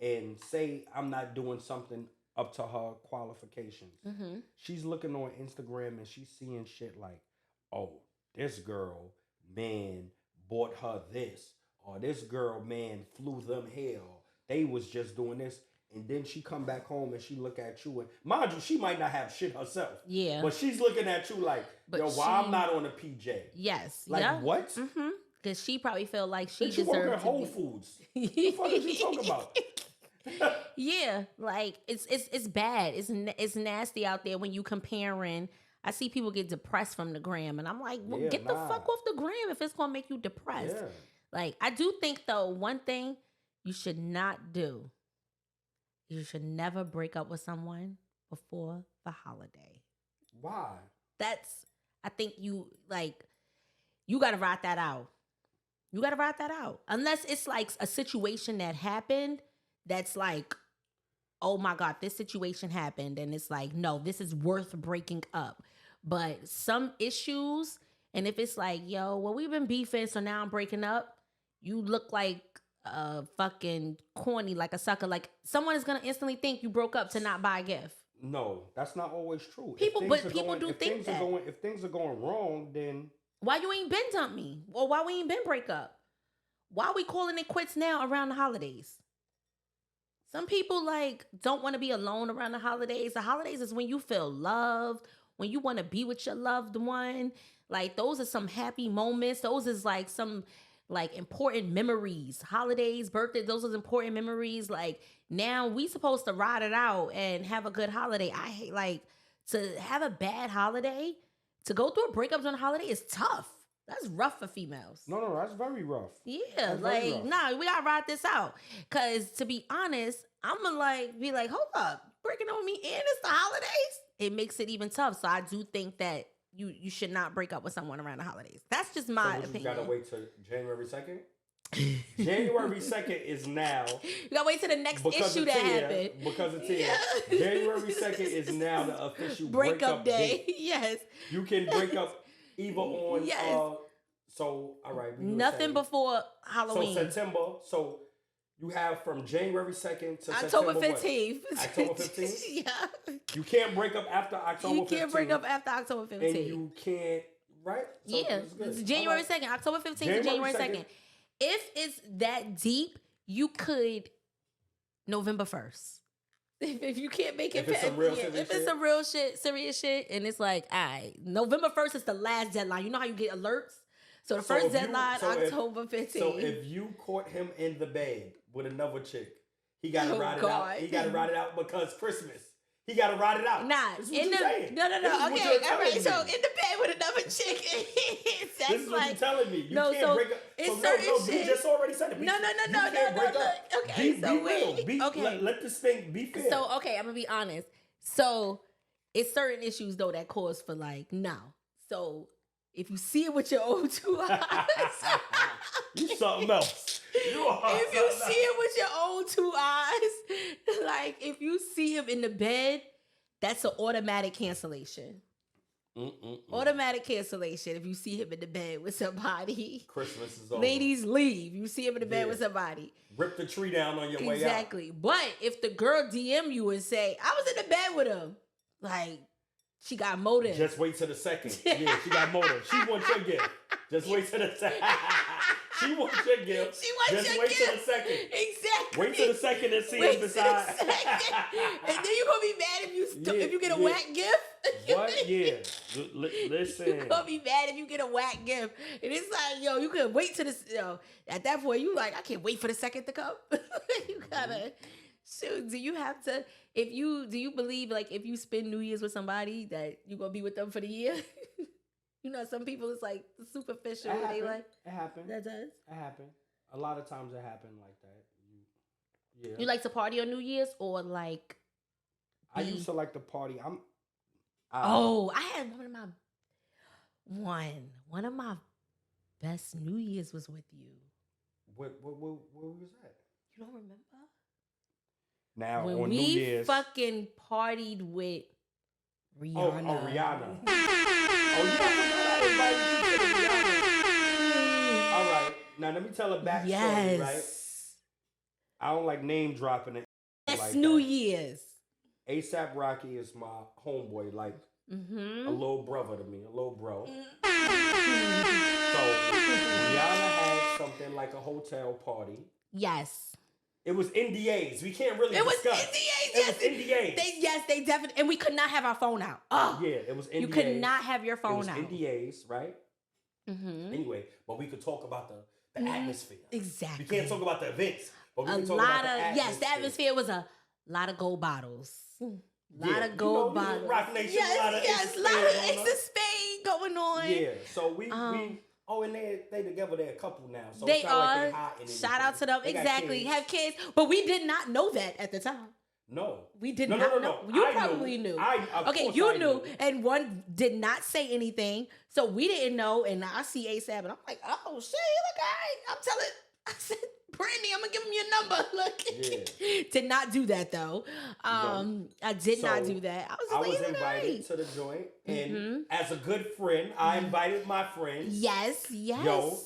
And say I'm not doing something up to her qualifications. Mm-hmm. She's looking on Instagram and she's seeing shit like, oh, this girl, man, bought her this. Or this girl, man, flew them here. They was just doing this. And then she come back home and she look at you. And mind you, she might not have shit herself. Yeah. But she's looking at you like, why I'm not on a PJ? Yes. Like, what? Mm-hmm. Because she probably feel like she deserves to work at Whole be... Foods. What the fuck is you talking about? Yeah, like it's bad. It's nasty out there when you comparing. I see people get depressed from the gram, and I'm like, well, get the fuck off the gram if it's gonna make you depressed. Yeah. Like I do think though, one thing you should not do. You should never break up with someone before the holiday. Why? I think you gotta ride that out. You gotta ride that out. Unless it's like a situation that happened that's like, oh my God, this situation happened. And it's like, no, this is worth breaking up. But some issues, and if it's like, yo, well, we've been beefing, so now I'm breaking up. You look like a fucking corny, like a sucker. Like someone is gonna instantly think you broke up to not buy a gift. No, that's not always true. People do think that. If things are going wrong, then why you ain't been dump me? Or why we ain't been break up? Why we calling it quits now around the holidays? Some people don't want to be alone around the holidays. The holidays is when you feel loved, when you want to be with your loved one. Like those are some happy moments. Those is like some important memories. Holidays, birthdays, those are important memories. Like now we supposed to ride it out and have a good holiday. I hate to have a bad holiday, to go through a breakup on a holiday is tough. That's rough for females. No, that's very rough. Yeah, nah, we gotta ride this out. Cause to be honest, I'ma be like, hold up, breaking up with me and it's the holidays. It makes it even tough. So I do think that you should not break up with someone around the holidays. That's just my opinion. You gotta wait till January 2nd? January 2nd is now. You gotta wait till the next issue that happened. Because of Tia. Yeah. January 2nd is now the official breakup day. Yes. You can break up either on so all right. Nothing before Halloween. So September. So you have from January 2nd to October September 15th. October 15th? Yeah. You can't break up after October 15th. You can't break up after October 15th. And you can't, right? So yeah. It's January 2nd. October 15th to January 2nd. If it's that deep, you could November 1st. If you can't make it past, if it's some real shit, serious shit, and it's like, all right, November 1st is the last deadline. You know how you get alerts? So the first deadline, October 15th. So if you caught him in the bed with another chick, he got to ride it out. He got to ride it out because Christmas. He got to ride it out. Nah, no. Okay, all right. So in the bed with another chick, this is what you're telling me. You can't break up. It's certain shit. You just already said it. No. Okay, be real. Okay, let this thing be fair. So okay, I'm gonna be honest. So it's certain issues though that cause for no. So if you see it with your own two eyes, you something else. If you see it with your own two eyes, if you see him in the bed, that's an automatic cancellation. Automatic cancellation if you see him in the bed with somebody. Christmas is over. Ladies, leave. You see him in the bed with somebody. Rip the tree down on your way out. Exactly. But if the girl DM you and say, I was in the bed with him, she got motive. Just wait till the second. Yeah, she got motive. She wants your gift. Just wait till the second. She wants your gift. She wants Just your wait gift. till the second. Exactly. Wait till the second and see him beside. And then you're gonna be mad if you get a whack gift. What? Yeah. Listen. You gonna be mad if you get a whack gift. And it's like, yo, you could wait to this, at that point, you like, I can't wait for the second to come. You gotta, shoot, do you believe, like, if you spend New Year's with somebody, that you gonna be with them for the year? You know, some people, it's like superficial. They like, it happened. That does? It happened. A lot of times it happened like that. Yeah. You like to party on New Year's or like? I used to like to party. I had one of my best New Year's was with you. Where was that? You don't remember? Now when on we New Year's, fucking partied with Rihanna. Oh, Rihanna. Oh, yeah, I invited you to Rihanna. All right, now let me tell a backstory, right? I don't like name dropping it. That's like New that. Year's. ASAP Rocky is my homeboy, like a little brother to me, a little bro. So Rihanna had something like a hotel party. Yes. It was NDAs. We can't really discuss. It was NDAs. It was NDAs. They definitely, and we could not have our phone out. Oh, yeah, it was NDAs. You could not have your phone out. It was NDAs, right? Anyway, but we could talk about the atmosphere. Exactly. We can't talk about the events, but we can talk about the atmosphere. Yes, the atmosphere was a lot of gold bottles. A lot of gold bottles. Rock Nation, yes, a lot of Ace of Spade going on. Yeah, so we and they together, they're a couple now. So they it's not are. Like they hot and shout out to them. They exactly. Have kids. But we did not know that at the time. No. We did not know. You probably knew. You knew. And one did not say anything. So we didn't know. And I see ASAP and I'm like, oh, shit, look, I said, Brandy, I'm going to give him your number. Look. Did not do that, though. I did not do that. I was invited to the joint. And as a good friend, I invited my friends. Yes. Yo,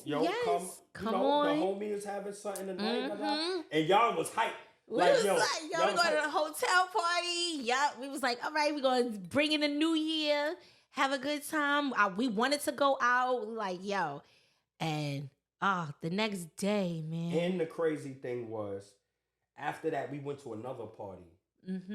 come on. The homie is having something tonight. And y'all was hyped. We was like, we going to a hotel party. Yeah, we was like, all right, we're going to bring in the new year, have a good time. We wanted to go out, like, yo. And the next day, man. And the crazy thing was, after that, we went to another party,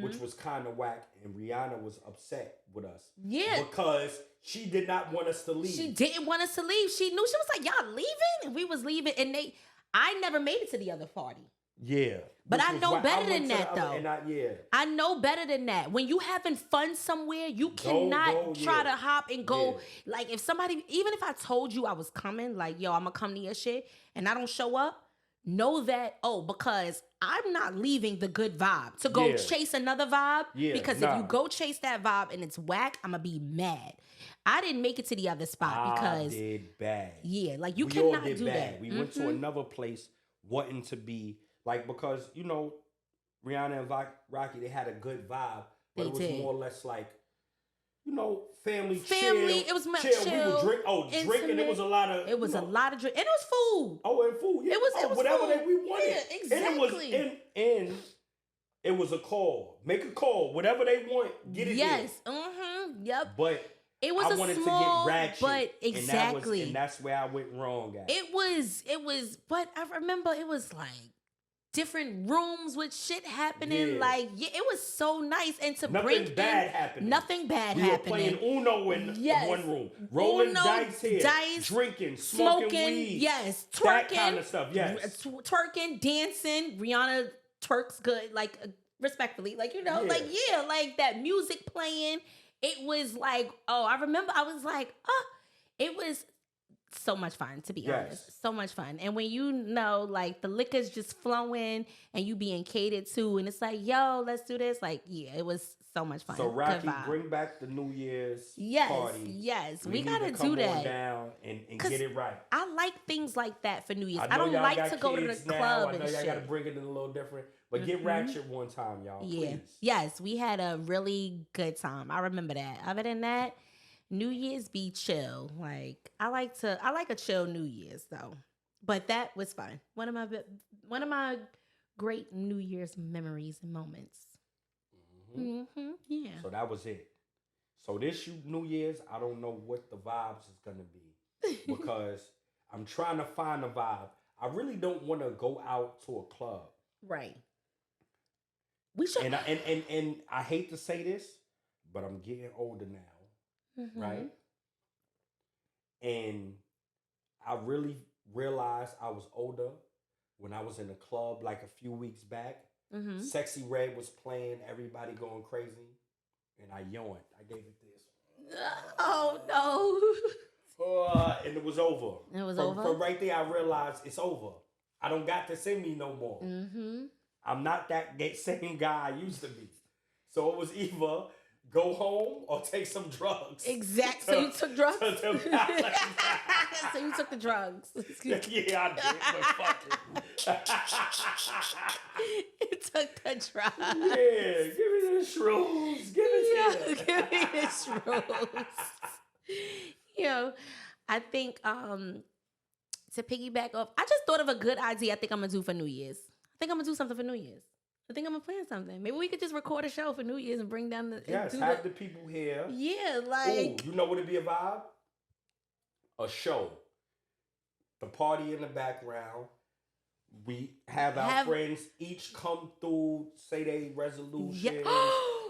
which was kind of whack, and Rihanna was upset with us. Yeah. Because she did not want us to leave. She didn't want us to leave. She knew. She was like, y'all leaving? And we was leaving, and I never made it to the other party. Yeah. But I know better than that, though. Yeah. I know better than that. When you having fun somewhere, you cannot try to hop and go. Yeah. Like, if somebody, even if I told you I was coming, like, yo, I'm going to come to your shit, and I don't show up, know that, because I'm not leaving the good vibe to go chase another vibe. Yeah, because if you go chase that vibe and it's whack, I'm going to be mad. I didn't make it to the other spot because. I did bad. Yeah, like, you cannot do that. We went to another place wanting to be. Like, because, Rihanna and Rocky, they had a good vibe. But it was more or less like, family chill. It was chill. We would drinking. It was a lot of... It was a lot of drink. And it was food. Oh, and food. Yeah. It was whatever food. we wanted. Yeah, exactly. And it was a call. Make a call. Whatever they want, get it Yes. Yep. But... It was I wanted to get ratchet, but exactly. And that's where I went wrong at. It was, but I remember it was like different rooms with shit happening. Yeah. Like, it was so nice. And to nothing bad happening. Nothing bad we happening. We were playing Uno in one room. Rolling dice here. Drinking, smoking weed. Yes. Twerking. That kind of stuff, yes. Twerking, dancing. Rihanna twerks good, like, respectfully. Like, like that music playing. It was like, I remember I was like, it was so much fun, to be honest. So much fun. And when like, the liquor's just flowing and you being catered to, and it's like, yo, let's do this. Like, it was so much fun. So, Rocky, bring back the New Year's party. Yes, we got to do that. Come on down and get it right. I like things like that for New Year's. I don't like to go to the club and shit. I know y'all got to bring it in a little different. But get ratchet one time, y'all. Yeah. Please. Yes, we had a really good time. I remember that. Other than that, New Year's be chill. Like, I like a chill New Year's though. But that was fun. One of my great New Year's memories and moments. Yeah. So that was it. So this New Year's, I don't know what the vibes is gonna be because I'm trying to find a vibe. I really don't want to go out to a club. Right. We should. And I hate to say this, but I'm getting older now. right? And I really realized I was older when I was in a club like a few weeks back. Sexy Red was playing, everybody going crazy, and I yawned. I gave it this. Oh no! And it was over. It was from, over. From right there, I realized it's over. I don't got this in me no more. I'm not that same guy I used to be. So it was either go home or take some drugs. Exactly. So you took drugs? So you took the drugs. Yeah, I did, but fuck it. You took the drugs. Yeah, give me the shrooms. Give it Give me the shrooms. I think to piggyback off, I just thought of a good idea I think I'm going to do for New Year's. I think I'm going to do something for New Year's. I think I'm gonna plan something. Maybe we could just record a show for New Year's and bring down the have the people here. Yeah, like you know what would be a vibe? A show. The party in the background. We have our friends each come through, say their resolutions.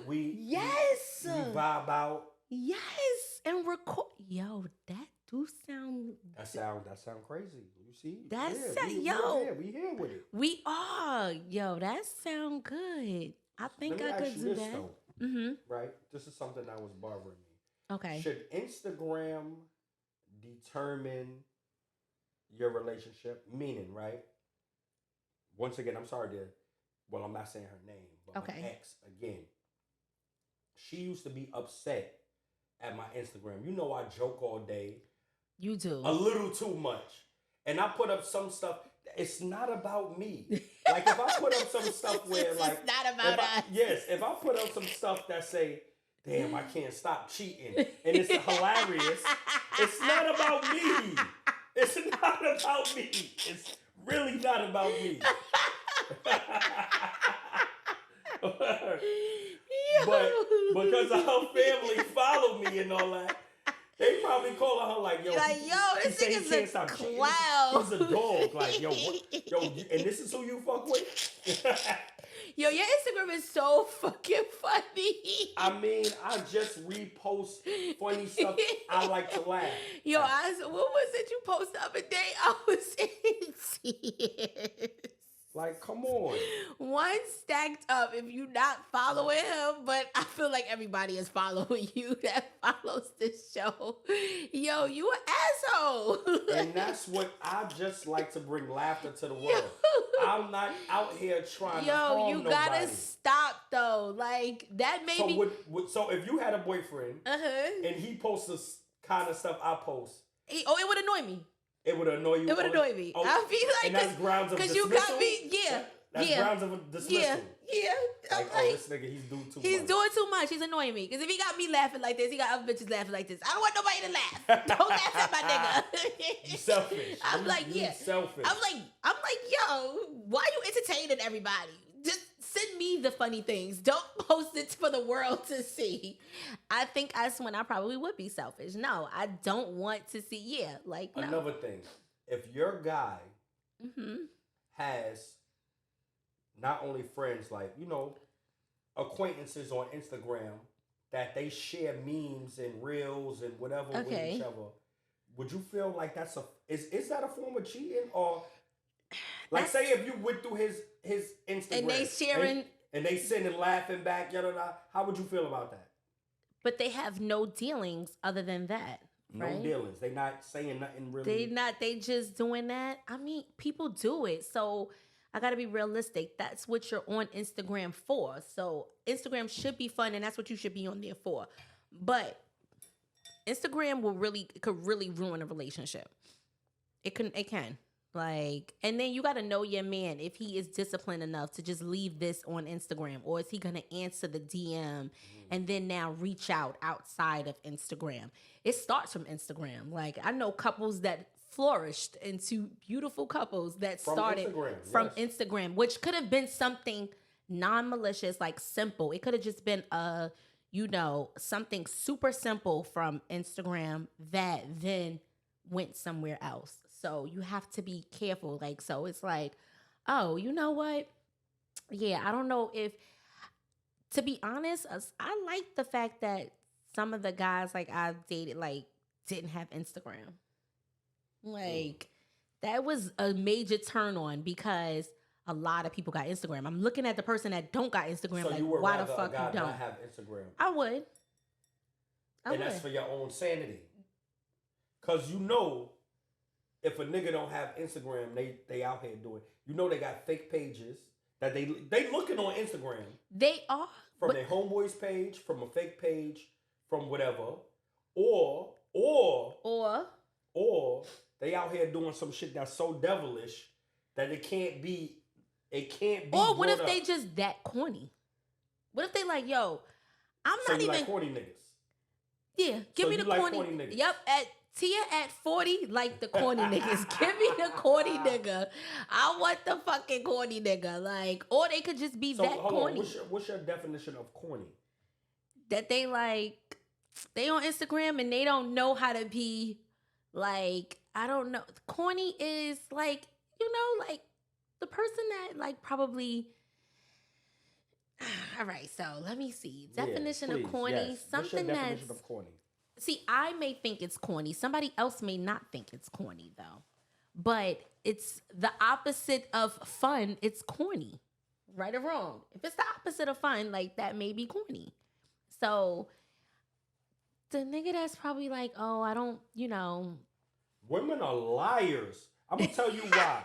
We vibe out. Yes, and record. Yo, that do sound. That sound crazy. You see? We here with it. We are. Yo, that sound good. I think I could do that. Though, right? This is something that was bothering me. Okay. Should Instagram determine your relationship? Meaning, right? Once again, I'm sorry I'm not saying her name, but my ex again. She used to be upset at my Instagram. You know I joke all day. You do. A little too much. And I put up some stuff. It's not about me. Like if I put up some stuff where like it's not about us. If I put up some stuff that say, damn, I can't stop cheating. And it's hilarious. It's not about me. It's not about me. It's really not about me. But because her family follow me and all that, they probably calling her like, yo, this nigga's a clown. He's a dog. Like, yo, and this is who you fuck with? Yo, your Instagram is so fucking funny. I mean, I just repost funny stuff. I like to laugh. Yo, what was it you posted the other day? I was in tears. Like, come on. One stacked up if you not following him, but I feel like everybody is following you that follows this show. Yo, you an asshole. And that's what I just like to bring laughter to the world. I'm not out here trying to harm nobody. Yo, you gotta stop though. Like, that made me... So if you had a boyfriend and he posts the kind of stuff I post... it would annoy me. It would annoy you. It would annoy me. Oh, I'd be like, and that's grounds of dismissal. Because you got me, That's grounds of dismissal. Yeah. Like, this nigga, he's doing too much. He's doing too much. He's annoying me. Because if he got me laughing like this, he got other bitches laughing like this. I don't want nobody to laugh. Don't laugh at my nigga. You selfish. I'm like, selfish. I'm like, yo, why you entertaining everybody? Just send me the funny things. Don't post it for the world to see. I think that's when I probably would be selfish. No, I don't want to see. No. Another thing. If your guy has not only friends, like, acquaintances on Instagram that they share memes and reels and whatever with each other, would you feel like is that a form of cheating? Or like, say if you went through his Instagram and they sharing and they sending laughing back, how would you feel about that? But they have no dealings other than that. Right? No dealings. They not saying nothing really. They just doing that. I mean, people do it. So I gotta be realistic. That's what you're on Instagram for. So Instagram should be fun, and that's what you should be on there for. But Instagram could really ruin a relationship. It can. Like, and then you got to know your man if he is disciplined enough to just leave this on Instagram, or is he going to answer the DM and then now reach out outside of Instagram? It starts from Instagram. Like, I know couples that flourished into beautiful couples that started from Instagram, which could have been something non-malicious, like simple. It could have just been something super simple from Instagram that then went somewhere else. So you have to be careful. Like, so it's like, oh, you know what? Yeah, I don't know if, to be honest, I like the fact that some of the guys like I've dated like didn't have Instagram. Like that was a major turn on because a lot of people got Instagram. I'm looking at the person that don't got Instagram. So like, you would why the rather fuck a guy you don't? not have Instagram? I would. And that's for your own sanity. Cause you know, if a nigga don't have Instagram, they out here doing. You know they got fake pages that they looking on Instagram. They are from their homeboy's page, from a fake page, from whatever, or they out here doing some shit that's so devilish that it can't be. Or what if they just that corny? What if they like, yo, I'm so not you even like corny niggas. Yeah, give so me the like corny niggas. Yep, at Tia at 40, like the corny niggas. Give me the corny nigga. I want the fucking corny nigga. Like, or they could just be that corny. What's your definition of corny? That they like, they on Instagram and they don't know how to be like, I don't know. Corny is like, you know, like the person that like probably. All right, so let me see. Definition of corny. Yes. Something what's your definition that's of corny? See, I may think it's corny. Somebody else may not think it's corny though. But it's the opposite of fun. It's corny. Right or wrong. If it's the opposite of fun, like that may be corny. So the nigga that's probably like, oh, I don't, you know. Women are liars. I'm gonna tell you why.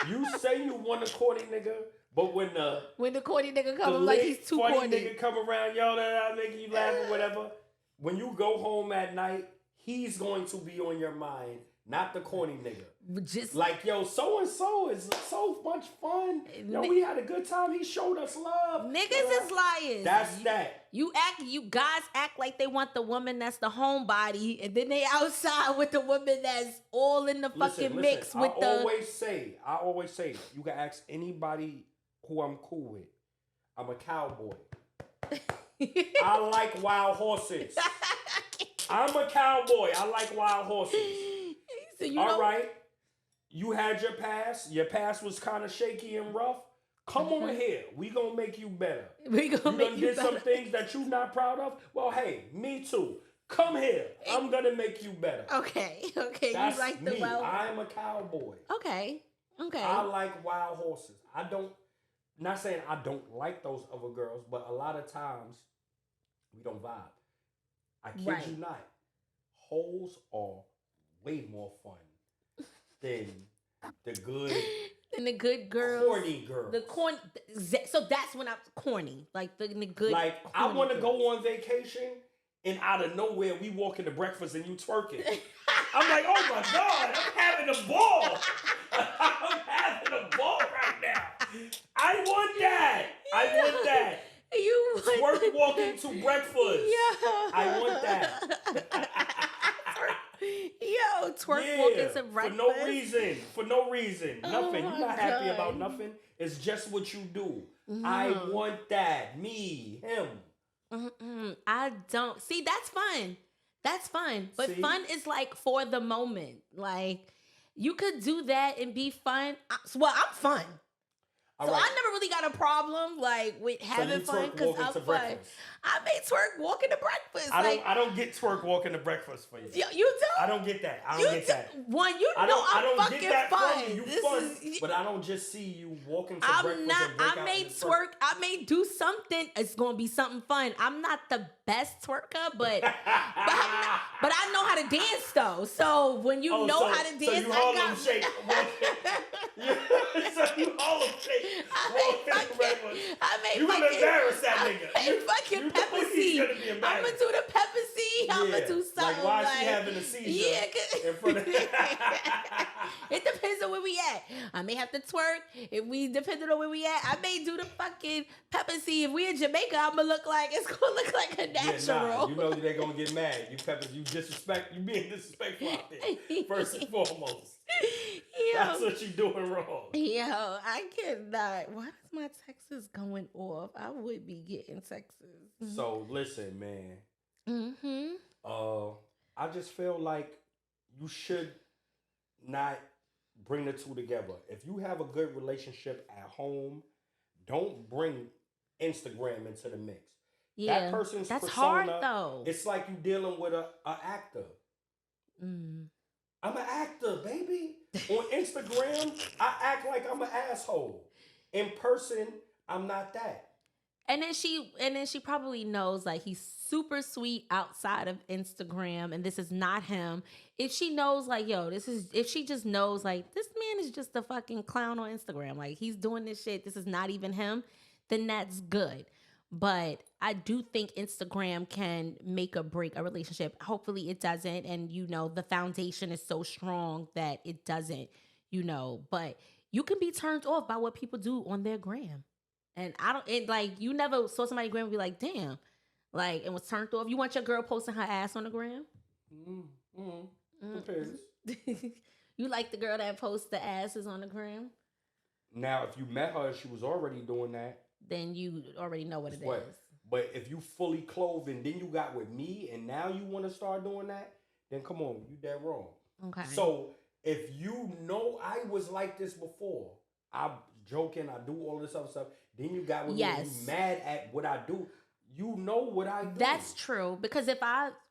You say you want a corny nigga, but when the corny nigga come, like he's too funny corny. Nigga come around, yo, that make you laugh or whatever. When you go home at night, he's going to be on your mind, not the corny nigga. Just like, yo, so and so is so much fun. Yo, we had a good time. He showed us love. Niggas is liars. That's that. You guys act like they want the woman that's the homebody, and then they outside with the woman that's all in the fucking mix with I always say, you can ask anybody who I'm cool with. I'm a cowboy. I like wild horses. I'm a cowboy. I like wild horses. So all right. You had your past. Your past was kind of shaky and rough. Come on here. We gonna make you better. You done did some things that you not proud of. Well, hey, me too. Come here. I'm gonna make you better. Okay. That's you like me. The wild. I'm a cowboy. Okay. I like wild horses. Not saying I don't like those other girls, but a lot of times we don't vibe. I kid you not. Hoes are way more fun than the good girls. Corny girls. The corny. So that's when I'm corny. Like the good. Like I want to go on vacation and out of nowhere we walk into breakfast and you twerking. I'm like, oh my God, I'm having a ball. I'm having a ball right now. I want that. You twerk walking to breakfast. Yeah. I want that. Yo, twerk walking to breakfast. For no reason. Nothing. You're not happy about nothing. It's just what you do. I want that. Me, him. I don't. See, that's fun. But fun is like for the moment. Like, you could do that and be fun. Well, I'm fun. So I never really got a problem like with having fun because I'm fun. Breakfast. I made twerk walking to breakfast. I don't get twerk walking to breakfast for you. You don't? I don't get that. I don't get that. One, I'm fucking get that fun. From you. You fun, but I don't just see you walking to breakfast. I'm not. I may twerk. I may do something. It's gonna be something fun. I'm not the best twerker, but I know how to dance though. So when you know how to dance, so you Harlem shake. So you Harlem shake. You're gonna embarrass that nigga. I fucking pepper seed. I'm gonna do the pepper seed. I'm gonna do something. Like why is she having a seizure? Yeah, in front of it depends on where we at. I may have to twerk. Depending on where we at, I may do the fucking pepper seed. If we in Jamaica, it's gonna look like a natural. Yeah, you know they're gonna get mad. You being disrespectful out there. First and foremost. That's what you doing wrong. Yo, I cannot. Why is my Texas going off? I would be getting Texas. So listen, man. I just feel like you should not bring the two together. If you have a good relationship at home, don't bring Instagram into the mix. Yeah, That person's that's persona, hard though. it's like you dealing with a actor. Mm. I'm an actor, baby. On Instagram, I act like I'm an asshole. In person, I'm not that. And then she probably knows like he's super sweet outside of Instagram and this is not him. If she knows like, yo, if she just knows like this man is just a fucking clown on Instagram, like he's doing this shit, this is not even him, then that's good. But I do think Instagram can make or break a relationship. Hopefully it doesn't. And the foundation is so strong that it doesn't, but you can be turned off by what people do on their gram. And you never saw somebody gram and be like, damn, like, and was turned off. You want your girl posting her ass on the gram? Depends. You like the girl that posts the asses on the gram? Now, if you met her, she was already doing that. Then you already know what it is. But if you fully clothed and then you got with me and now you want to start doing that, then come on, you dead wrong. Okay. So if you know I was like this before, I'm joking, I do all this other stuff, then you got with me and you mad at what I do. You know what I do. That's true. Because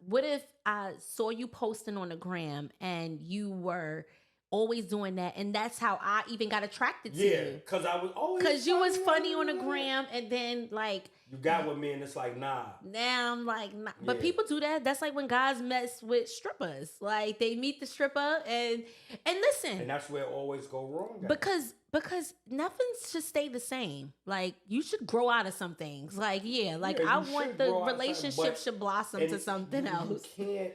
what if I saw you posting on the gram and you were always doing that, and that's how I even got attracted to you. Yeah, because I was always because you was funny on the gram, and then like you got with me, and it's like nah. Now I'm like nah. But people do that. That's like when guys mess with strippers. Like they meet the stripper and listen. And that's where it always go wrong. Guys. Because nothing should stay the same. Like you should grow out of some things. Like I want the relationship should blossom to something else. You can't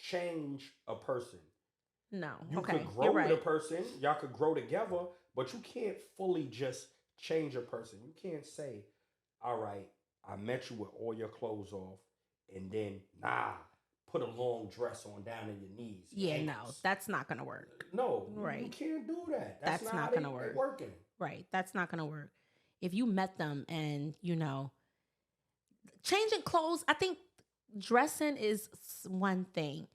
change a person. No. You could grow with a person. Y'all could grow together, but you can't fully just change a person. You can't say, all right, I met you with all your clothes off, and then, put a long dress on down in your knees. Yeah, no, that's not going to work. No, you can't do that. That's not going to work. Working. Right, that's not going to work. If you met them and, changing clothes, I think dressing is one thing.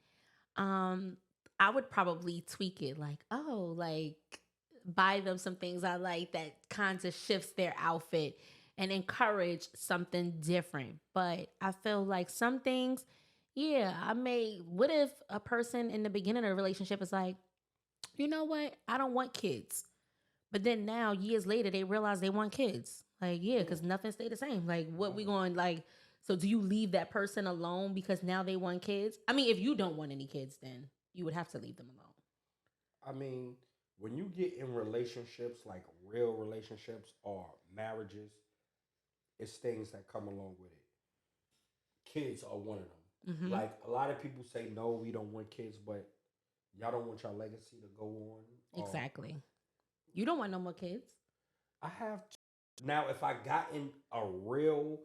I would probably tweak it like, buy them some things I like that kind of shifts their outfit and encourage something different. But I feel like some things, what if a person in the beginning of a relationship is like, you know what? I don't want kids. But then now, years later, they realize they want kids. Like, because nothing stayed the same. Like, what we going, like, so do you leave that person alone because now they want kids? I mean, if you don't want any kids, then you would have to leave them alone. I mean, when you get in relationships, like real relationships or marriages, it's things that come along with it. Kids are one of them. Mm-hmm. Like a lot of people say, no, we don't want kids, but y'all don't want your legacy to go on. Exactly. You don't want no more kids. I have to. Now, if I got in a real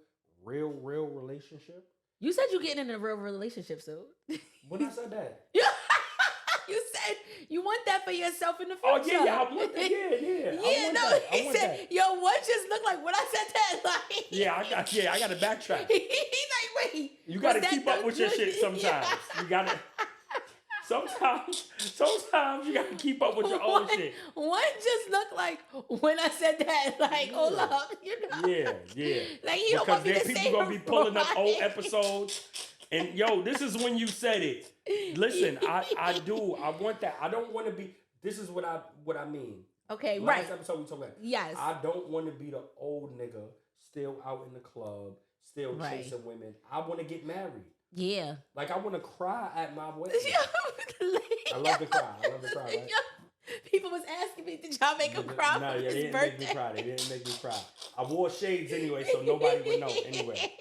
relationship. You said you getting in a real relationship, so. When I said that. You said you want that for yourself in the future. Oh, yeah, I want that. Yeah. He said, yo, what just looked like when I said that? Like, I got to backtrack. He's like, wait. You got to keep up with your shit sometimes. You got to. Sometimes you got to keep up with your own shit. What just looked like when I said that? Like, hold up. Yeah. Like, you don't want me to say people going to be pulling up old episodes. And, yo, this is when you said it. Listen, I do. I want that. I don't want to be. This is what I mean. Okay, Last episode we talked about. Yes. I don't want to be the old nigga still out in the club, still chasing women. I want to get married. Yeah. Like, I want to cry at my wedding. I love to cry. Right? People was asking me, did y'all make him cry for his birthday? They didn't make me cry. I wore shades anyway, so nobody would know anyway.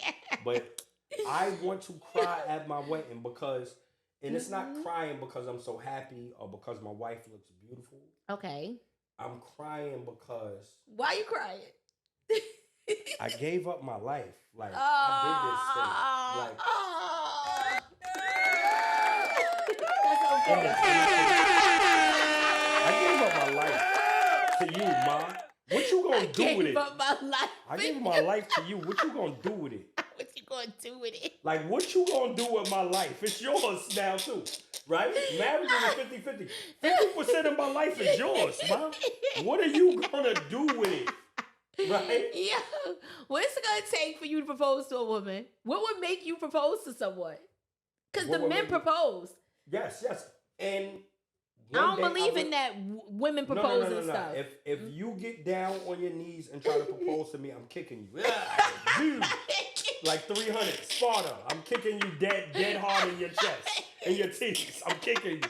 But I want to cry at my wedding because, and it's not crying because I'm so happy or because my wife looks beautiful. Okay. I'm crying because. Why you crying? I gave up my life. Like, I did this thing. I gave up my life to you, Ma. What you gonna do with it? I gave my life to you. What you gonna do with it? What you gonna do with it? Like, what you gonna do with my life? It's yours now, too. Right? Marriage is 50-50. 50% of my life is yours, Ma. What are you gonna do with it? Right? Yeah. What's it gonna take for you to propose to a woman? What would make you propose to someone? Because the men propose. Yes. And I don't believe in that women propose and stuff. If you get down on your knees and try to propose to me, I'm kicking you. Dude. Like 300, Sparta. I'm kicking you dead hard in your chest, in your teeth. I'm kicking you.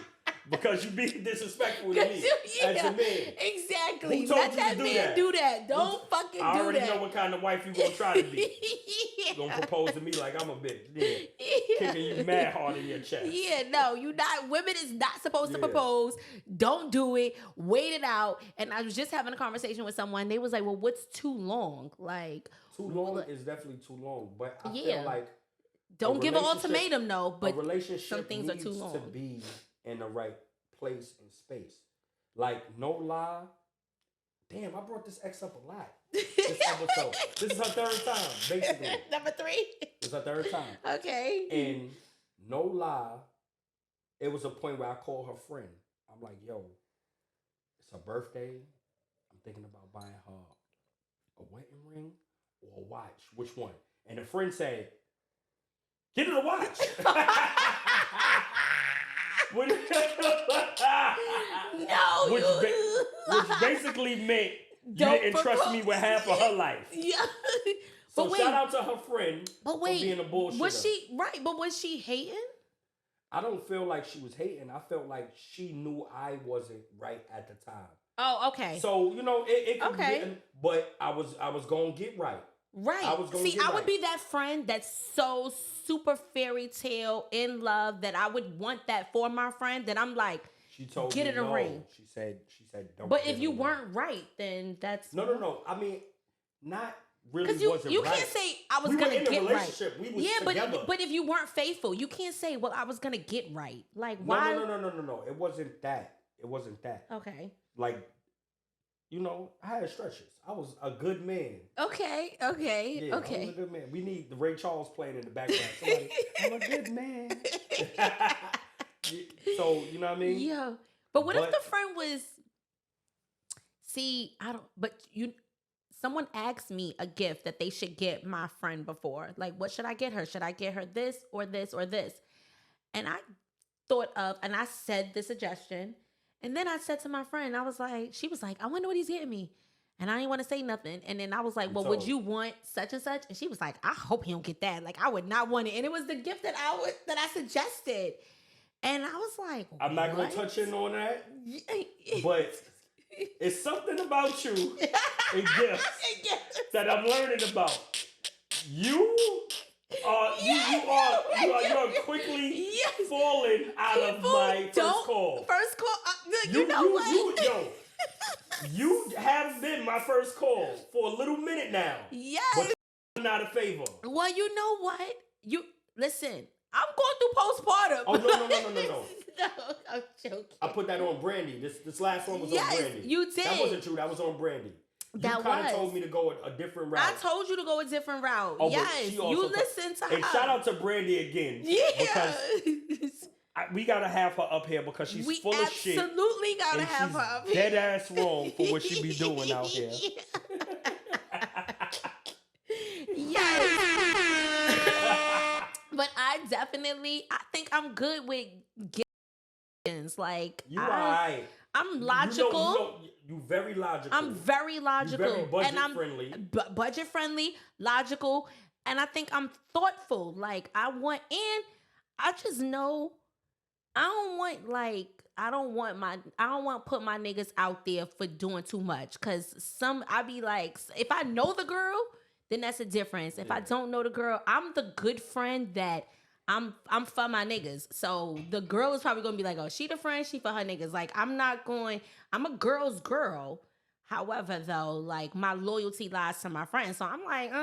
Because you being disrespectful to me as a man. Exactly. Who told Let you that to do man that? do that. Don't fucking do that. I already know what kind of wife you gonna try to be. You gonna propose to me like I'm a bitch. Yeah. Kicking you mad hard in your chest. Yeah, no, you not. Women is not supposed to propose. Don't do it. Wait it out. And I was just having a conversation with someone. They was like, "Well, what's too long?" Like, too long is definitely too long. But I feel like don't give an ultimatum, no. But a relationship some things are too long to be in the right place and space. Like, no lie. Damn, I brought this ex up a lot. This episode. This is her third time, basically. Number 3. This is her third time. Okay. And no lie, it was a point where I called her friend. I'm like, yo, it's her birthday. I'm thinking about buying her a wedding ring or a watch. Which one? And the friend said, get her a watch. Which basically meant you didn't trust me with half of her life. Yeah. So shout out to her friend for being a bullshitter. Was she right? But was she hating? I don't feel like she was hating. I felt like she knew I wasn't right at the time. Oh, okay. So it could be, but I was gonna get right. Right. I would be that friend that's so super fairy tale in love that I would want that for my friend. That I'm like, she told get me it a ring. She said don't. But if you weren't right, then that's no. I mean, not really. Because you can't say I was gonna get right. We was together. but if you weren't faithful, you can't say, well, I was gonna get right. Like why? No. It wasn't that. Okay. Like, I had stretches. I was a good man. Okay. Yeah, I was a good man. We need the Ray Charles playing in the background. Somebody, I'm a good man. So, you know what I mean? Yeah. But what if the friend was... See, I don't... But someone asked me a gift that they should get my friend before. Like, what should I get her? Should I get her this or this or this? And I thought of... And I said the suggestion. And then I said to my friend, she was like, I wonder what he's getting me. And I didn't want to say nothing. And then I was like, well, would you want such and such? And she was like, I hope he don't get that. Like, I would not want it. And it was the gift that I suggested. And I was like, I'm not going to touch in on that. But it's something about you and gifts that I'm learning about. You are quickly falling out of my first call. First call, you know what? You have been my first call for a little minute now. Yes. But you're not a favor. Well, you know what? Listen, I'm going through postpartum. Oh, no. No, I'm joking. I put that on Brandy. This last one was on Brandy. You did. That wasn't true. That was on Brandy. You kind of told me to go a different route. I told you to go a different route. Oh, yes, you listen to her. And shout out to Brandy again. Yeah. Because we got to have her up here because she's full of shit. We absolutely got to have her up here. Dead ass wrong for what she be doing out here. Yes. But I think I'm good with gifts. Like, I'm logical. You very logical. I'm very logical. You're very budget friendly. Budget friendly, logical, and I think I'm thoughtful. Like, I just know I don't want to put my niggas out there for doing too much. Cause I be like, if I know the girl, then that's a difference. If I don't know the girl, I'm the good friend that I'm for my niggas. So the girl is probably gonna be like, oh, she the friend, she for her niggas. Like, I'm a girl's girl. However, though, like, my loyalty lies to my friends. So I'm like,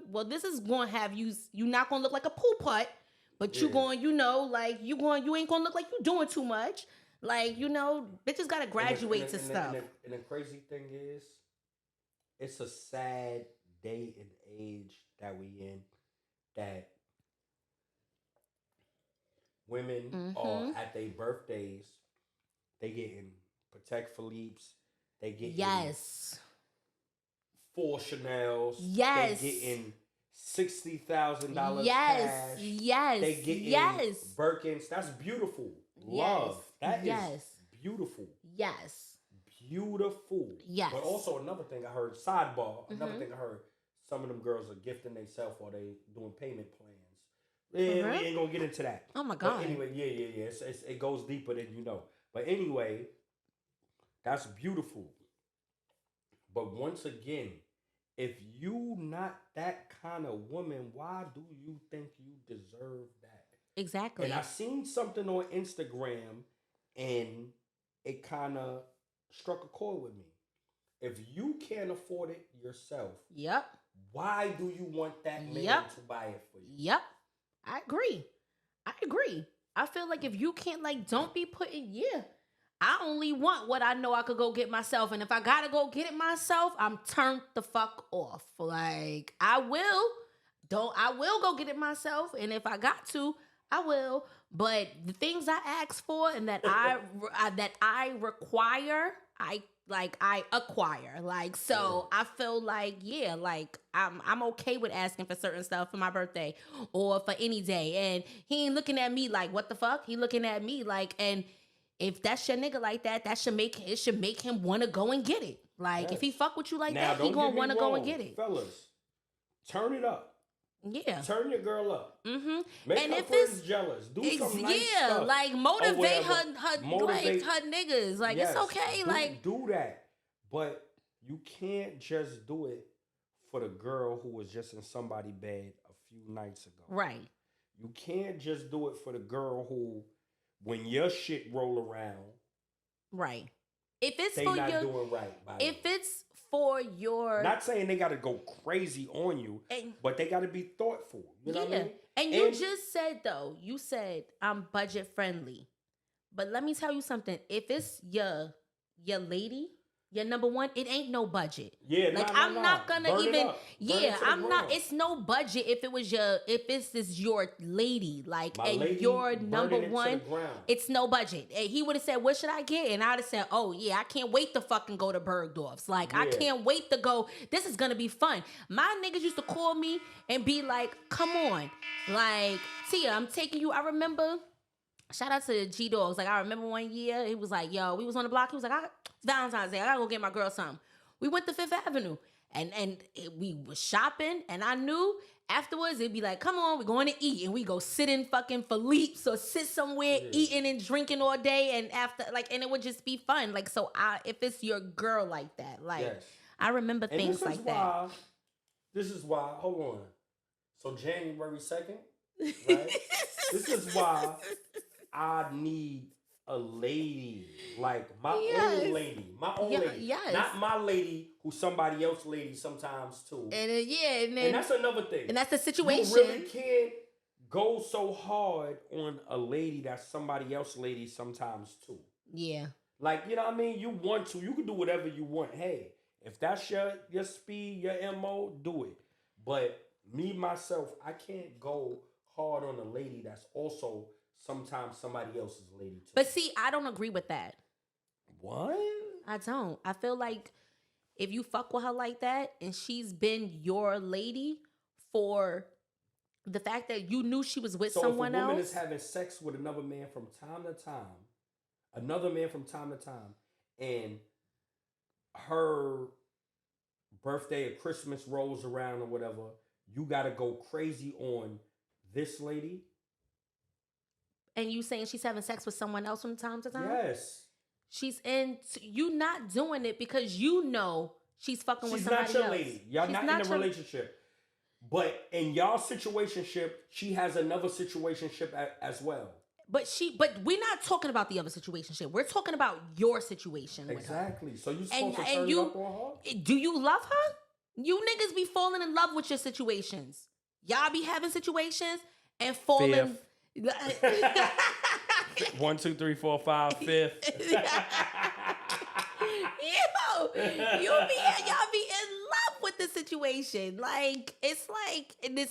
well, this is gonna have you not gonna look like a poo putt, but you going, you ain't gonna look like you doing too much. Like, bitches gotta graduate to stuff. And the crazy thing is, it's a sad day and age that we in, that women are at their birthdays, they getting Protect Philippe's, they getting 4 Chanels. Yes. They getting $60,000 yes. cash. Yes. They getting yes. Birkins. That's beautiful. Love. That is yes. beautiful. Yes. Beautiful. Yes. But also another thing I heard, sidebar, another thing I heard, some of them girls are gifting themselves or they doing payment plans. Yeah, we ain't gonna get into that. Oh my God. But anyway, yeah. It goes deeper than you know. But anyway, that's beautiful. But once again, if you not that kind of woman, why do you think you deserve that? Exactly. And I seen something on Instagram and it kind of struck a chord with me. If you can't afford it yourself, yep. Why do you want that man to buy it for you? Yep. I agree. I feel like if you can't, like, don't be putting, I only want what I know I could go get myself. And if I gotta go get it myself, I'm turned the fuck off. Like, I will go get it myself. And if I got to, I will. But the things I ask for and that I require, I acquire. Like, so I feel like, like I'm okay with asking for certain stuff for my birthday or for any day. And he ain't looking at me like, what the fuck? He looking at me like, and if that's your nigga like that, it should make him want to go and get it. Like, if he fuck with you like that, he gonna want to go and get it. Fellas, turn it up. Yeah. Turn your girl up. Mm-hmm. Make and her if friends jealous. Do some nice stuff. Like motivate her niggas. Like, it's okay. Do that. But you can't just do it for the girl who was just in somebody's bed a few nights ago. Right. You can't just do it for the girl who, when your shit roll around, right. If it's they for not your, doing right by if you. it's for your, not saying they got to go crazy on you, but they got to be thoughtful. You know what I mean? And you just said, though, you said I'm budget friendly, but let me tell you something. If it's your lady, your number one, it ain't no budget. Yeah, like I'm not gonna burn even. I'm not. It's no budget if this is your lady, like, my and lady, your number one. It's no budget. And he would have said, "What should I get?" And I'd have said, "Oh yeah, I can't wait to fucking go to Bergdorf's. Like, I can't wait to go. This is gonna be fun." My niggas used to call me and be like, "Come on, like, Tia, I'm taking you." I remember. Shout out to G Dogs. Like, I remember one year, it was like, yo, we was on the block. He was like, it's Valentine's Day. I gotta go get my girl something. We went to Fifth Avenue and we was shopping. And I knew afterwards it'd be like, come on, we're going to eat. And we go sit in fucking Philippe's or sit somewhere eating and drinking all day. And after, like, and it would just be fun. Like, so if it's your girl like that, like, I remember things like that. This is why, hold on. So January 2nd, right? This is why I need a lady, like my own lady, not my lady who's somebody else's lady sometimes too. And that's another thing. And that's the situation. You really can't go so hard on a lady that's somebody else's lady sometimes too. Yeah. Like, you know what I mean? You want to, you can do whatever you want. Hey, if that's your speed, your MO, do it. But me, myself, I can't go hard on a lady that's also sometimes somebody else's lady too. But see, I don't agree with that. What? I don't. I feel like if you fuck with her like that and she's been your lady for the fact that you knew she was with someone else. So if a woman is having sex with another man from time to time, and her birthday or Christmas rolls around or whatever, you got to go crazy on this lady. And you saying she's having sex with someone else from time to time? Yes. You not doing it because you know she's fucking with somebody else. She's not your lady. Y'all not in a relationship. But in y'all situationship, she has another situationship as well. But we're not talking about the other situationship. We're talking about your situation with her. Exactly. So you supposed to turn it up on her? Do you love her? You niggas be falling in love with your situations. Y'all be having situations and falling... 1, 2, 3, 4, 5, 5th. Y'all be in love with the situation. Like, it's like, and this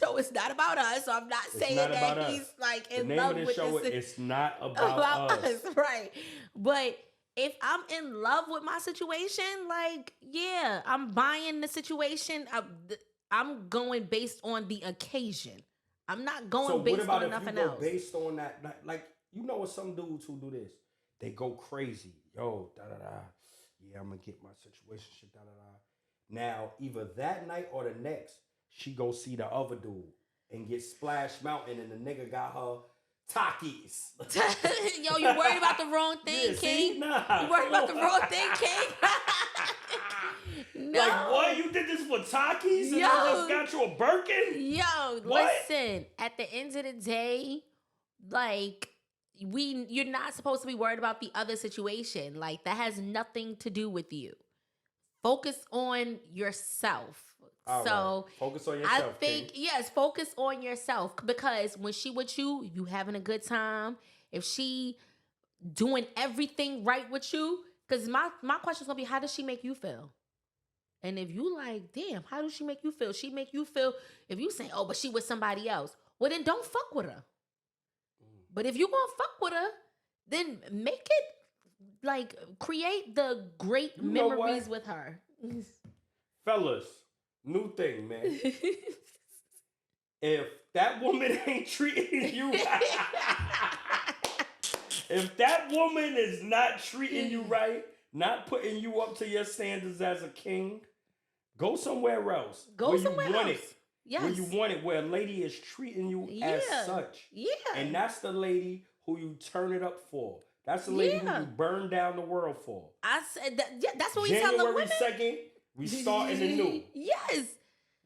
show is not about us. So I'm not saying that he's like in love with this. It's not about us. Right? But if I'm in love with my situation, like, yeah, I'm buying the situation. I'm going based on the occasion. I'm not going based on nothing else. Based on that, like, you know what, some dudes who do this, they go crazy. Yo, da da da. Yeah, I'm gonna get my situation shit, da da da. Now, either that night or the next, she go see the other dude and get Splash Mountain, and the nigga got her Takis. Yo, you worried about the wrong thing, Yeah, King? see? Nah, you worried about the wrong thing, King? No. Like, what? You did this for Takis and I just got you a Birkin? Yo, what? Listen, at the end of the day, like, you're not supposed to be worried about the other situation. Like, that has nothing to do with you. Focus on yourself. All right. Focus on yourself. I think, yes, focus on yourself. Because when she with you, you having a good time. If she doing everything right with you, because my question is going to be, how does she make you feel? And if you like, damn, how does she make you feel? She make you feel, if you say, oh, but she with somebody else, well, then don't fuck with her. But if you gonna fuck with her, then make it, like, create the great memories with her. Fellas, new thing, man. If that woman ain't treating you right, if that woman is not treating you right, not putting you up to your standards as a king, go somewhere else. Go somewhere else. It. Yes. Where you want it, where a lady is treating you as such. Yeah. And that's the lady who you turn it up for. That's the lady who you burn down the world for. I said that. Yeah, that's what we tell the women. January 2nd, we starting anew. Yes.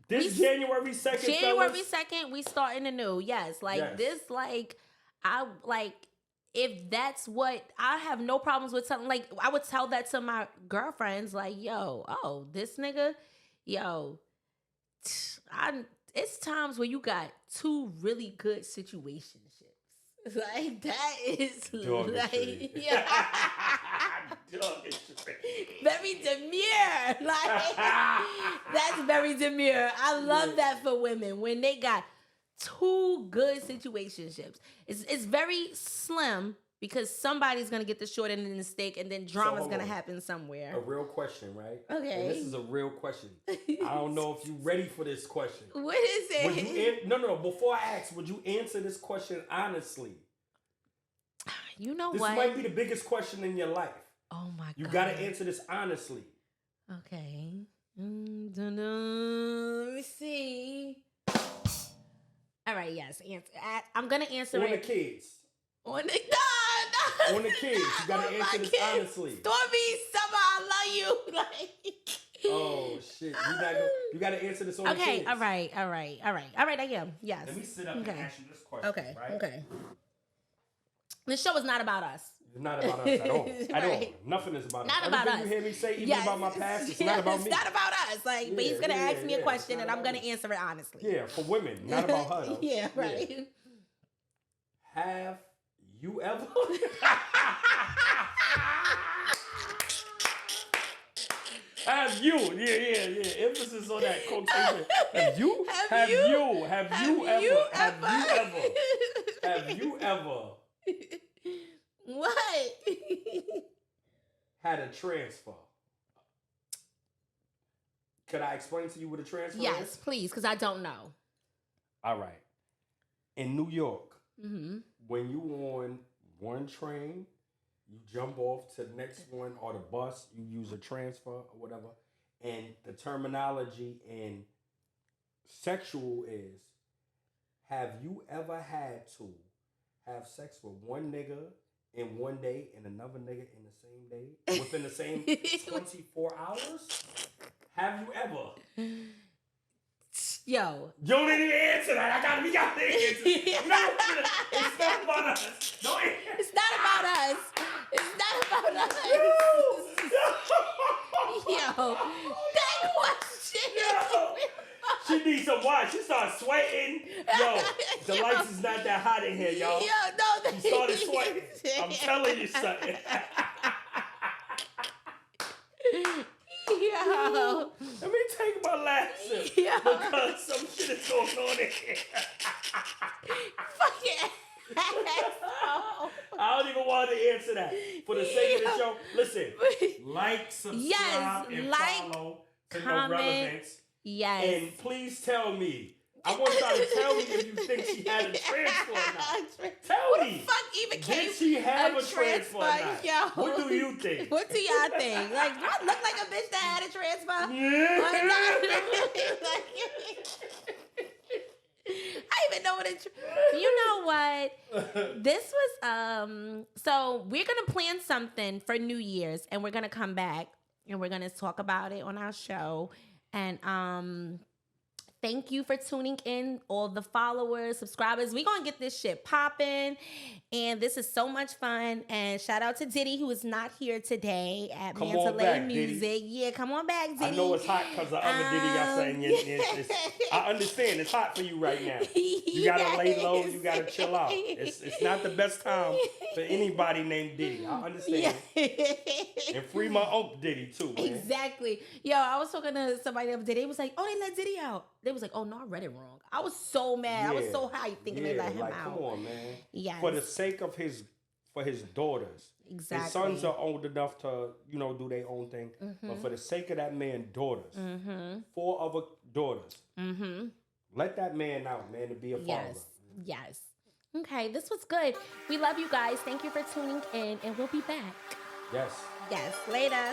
January 2nd, January 2nd, we starting anew. Yes. Like this, like, if that's what, I have no problems with telling, like, I would tell that to my girlfriends, like, yo, oh, this nigga, yo, it's times where you got two really good situationships. Like, that is like, yeah. Very demure. Like, that's very demure. I love that for women when they got two good situationships. It's very slim because somebody's gonna get the short end of the stick, and then drama's gonna happen somewhere. A real question, right? Okay. And this is a real question. I don't know if you're ready for this question. What is it? No. Before I ask, would you answer this question honestly? You know this what? This might be the biggest question in your life. Oh my God. You gotta answer this honestly. Okay. Let me see. All right, yes. I'm gonna answer it. On the kids. On the kids. You gotta answer this honestly. Stormy, Summer, I love you. Like, oh shit. You gotta answer this on the kids. Okay, all right, I am. Yes. Let me sit up and ask you this question. Okay. Right? Okay. This show is not about us. It's not about us at all. At all. Nothing is about us. Not about us. You hear me say, even about my past, it's not about me. It's not about us. Like, but he's gonna ask me a question, and I'm gonna answer it honestly. Yeah, for women, not about her. Though. Yeah, right. Yeah. Have you ever? Have you? Yeah. Emphasis on that quotation. Have you ever? What? Had a transfer. Could I explain to you what a transfer is? Yes, please, because I don't know. All right. In New York, when you on one train, you jump off to the next one, or the bus, you use a transfer or whatever. And the terminology in sexual is, have you ever had to have sex with one nigga in one day and another nigga in the same day within the same 24 hours? Have you ever? Yo. You don't need to answer that. We got to answer. It's not about us. Don't answer. It's not about us. It's not about us. Yo. That question. Yo. She needs some water. She started sweating. Yo, the lights is not that hot in here, y'all. Yo, no. She started sweating. I'm telling you something. Yo. Let me take my last sip. Because some shit is going on in here. Fucking asshole. I don't even want to answer that. For the sake of the show, listen, like, subscribe, and follow to No Relevance. Yes. And please tell me. I want y'all to tell me if you think she had a transfer or not. Tell me. Who the fuck even came? Did she have a transfer or not? Yo. What do you think? What do y'all think? Like, do I look like a bitch that had a transfer? Yeah. I even know what it. You know what? This was So we're gonna plan something for New Year's, and we're gonna come back and we're gonna talk about it on our show. And thank you for tuning in, all the followers, subscribers. We're going to get this shit popping. And this is so much fun. And shout out to Diddy, who is not here today at Mandalay Music. Diddy. Yeah, come on back, Diddy. I know it's hot because the other Diddy y'all saying. I understand. It's hot for you right now. You got to lay low. You got to chill out. It's not the best time for anybody named Diddy. I understand. And free my Uncle Diddy, too, man. Exactly. Yo, I was talking to somebody the other day. They was like, oh, they let Diddy out. They was like, oh, no, I read it wrong. I was so mad. Yeah. I was so hyped thinking they let him out. Come on, man. Yes. For the sake of his daughters. Exactly. His sons are old enough to, do their own thing. Mm-hmm. But for the sake of that man's daughters, 4 other daughters, let that man out, man, to be a father. Yes. Okay, this was good. We love you guys. Thank you for tuning in, and we'll be back. Yes. Yes. Later.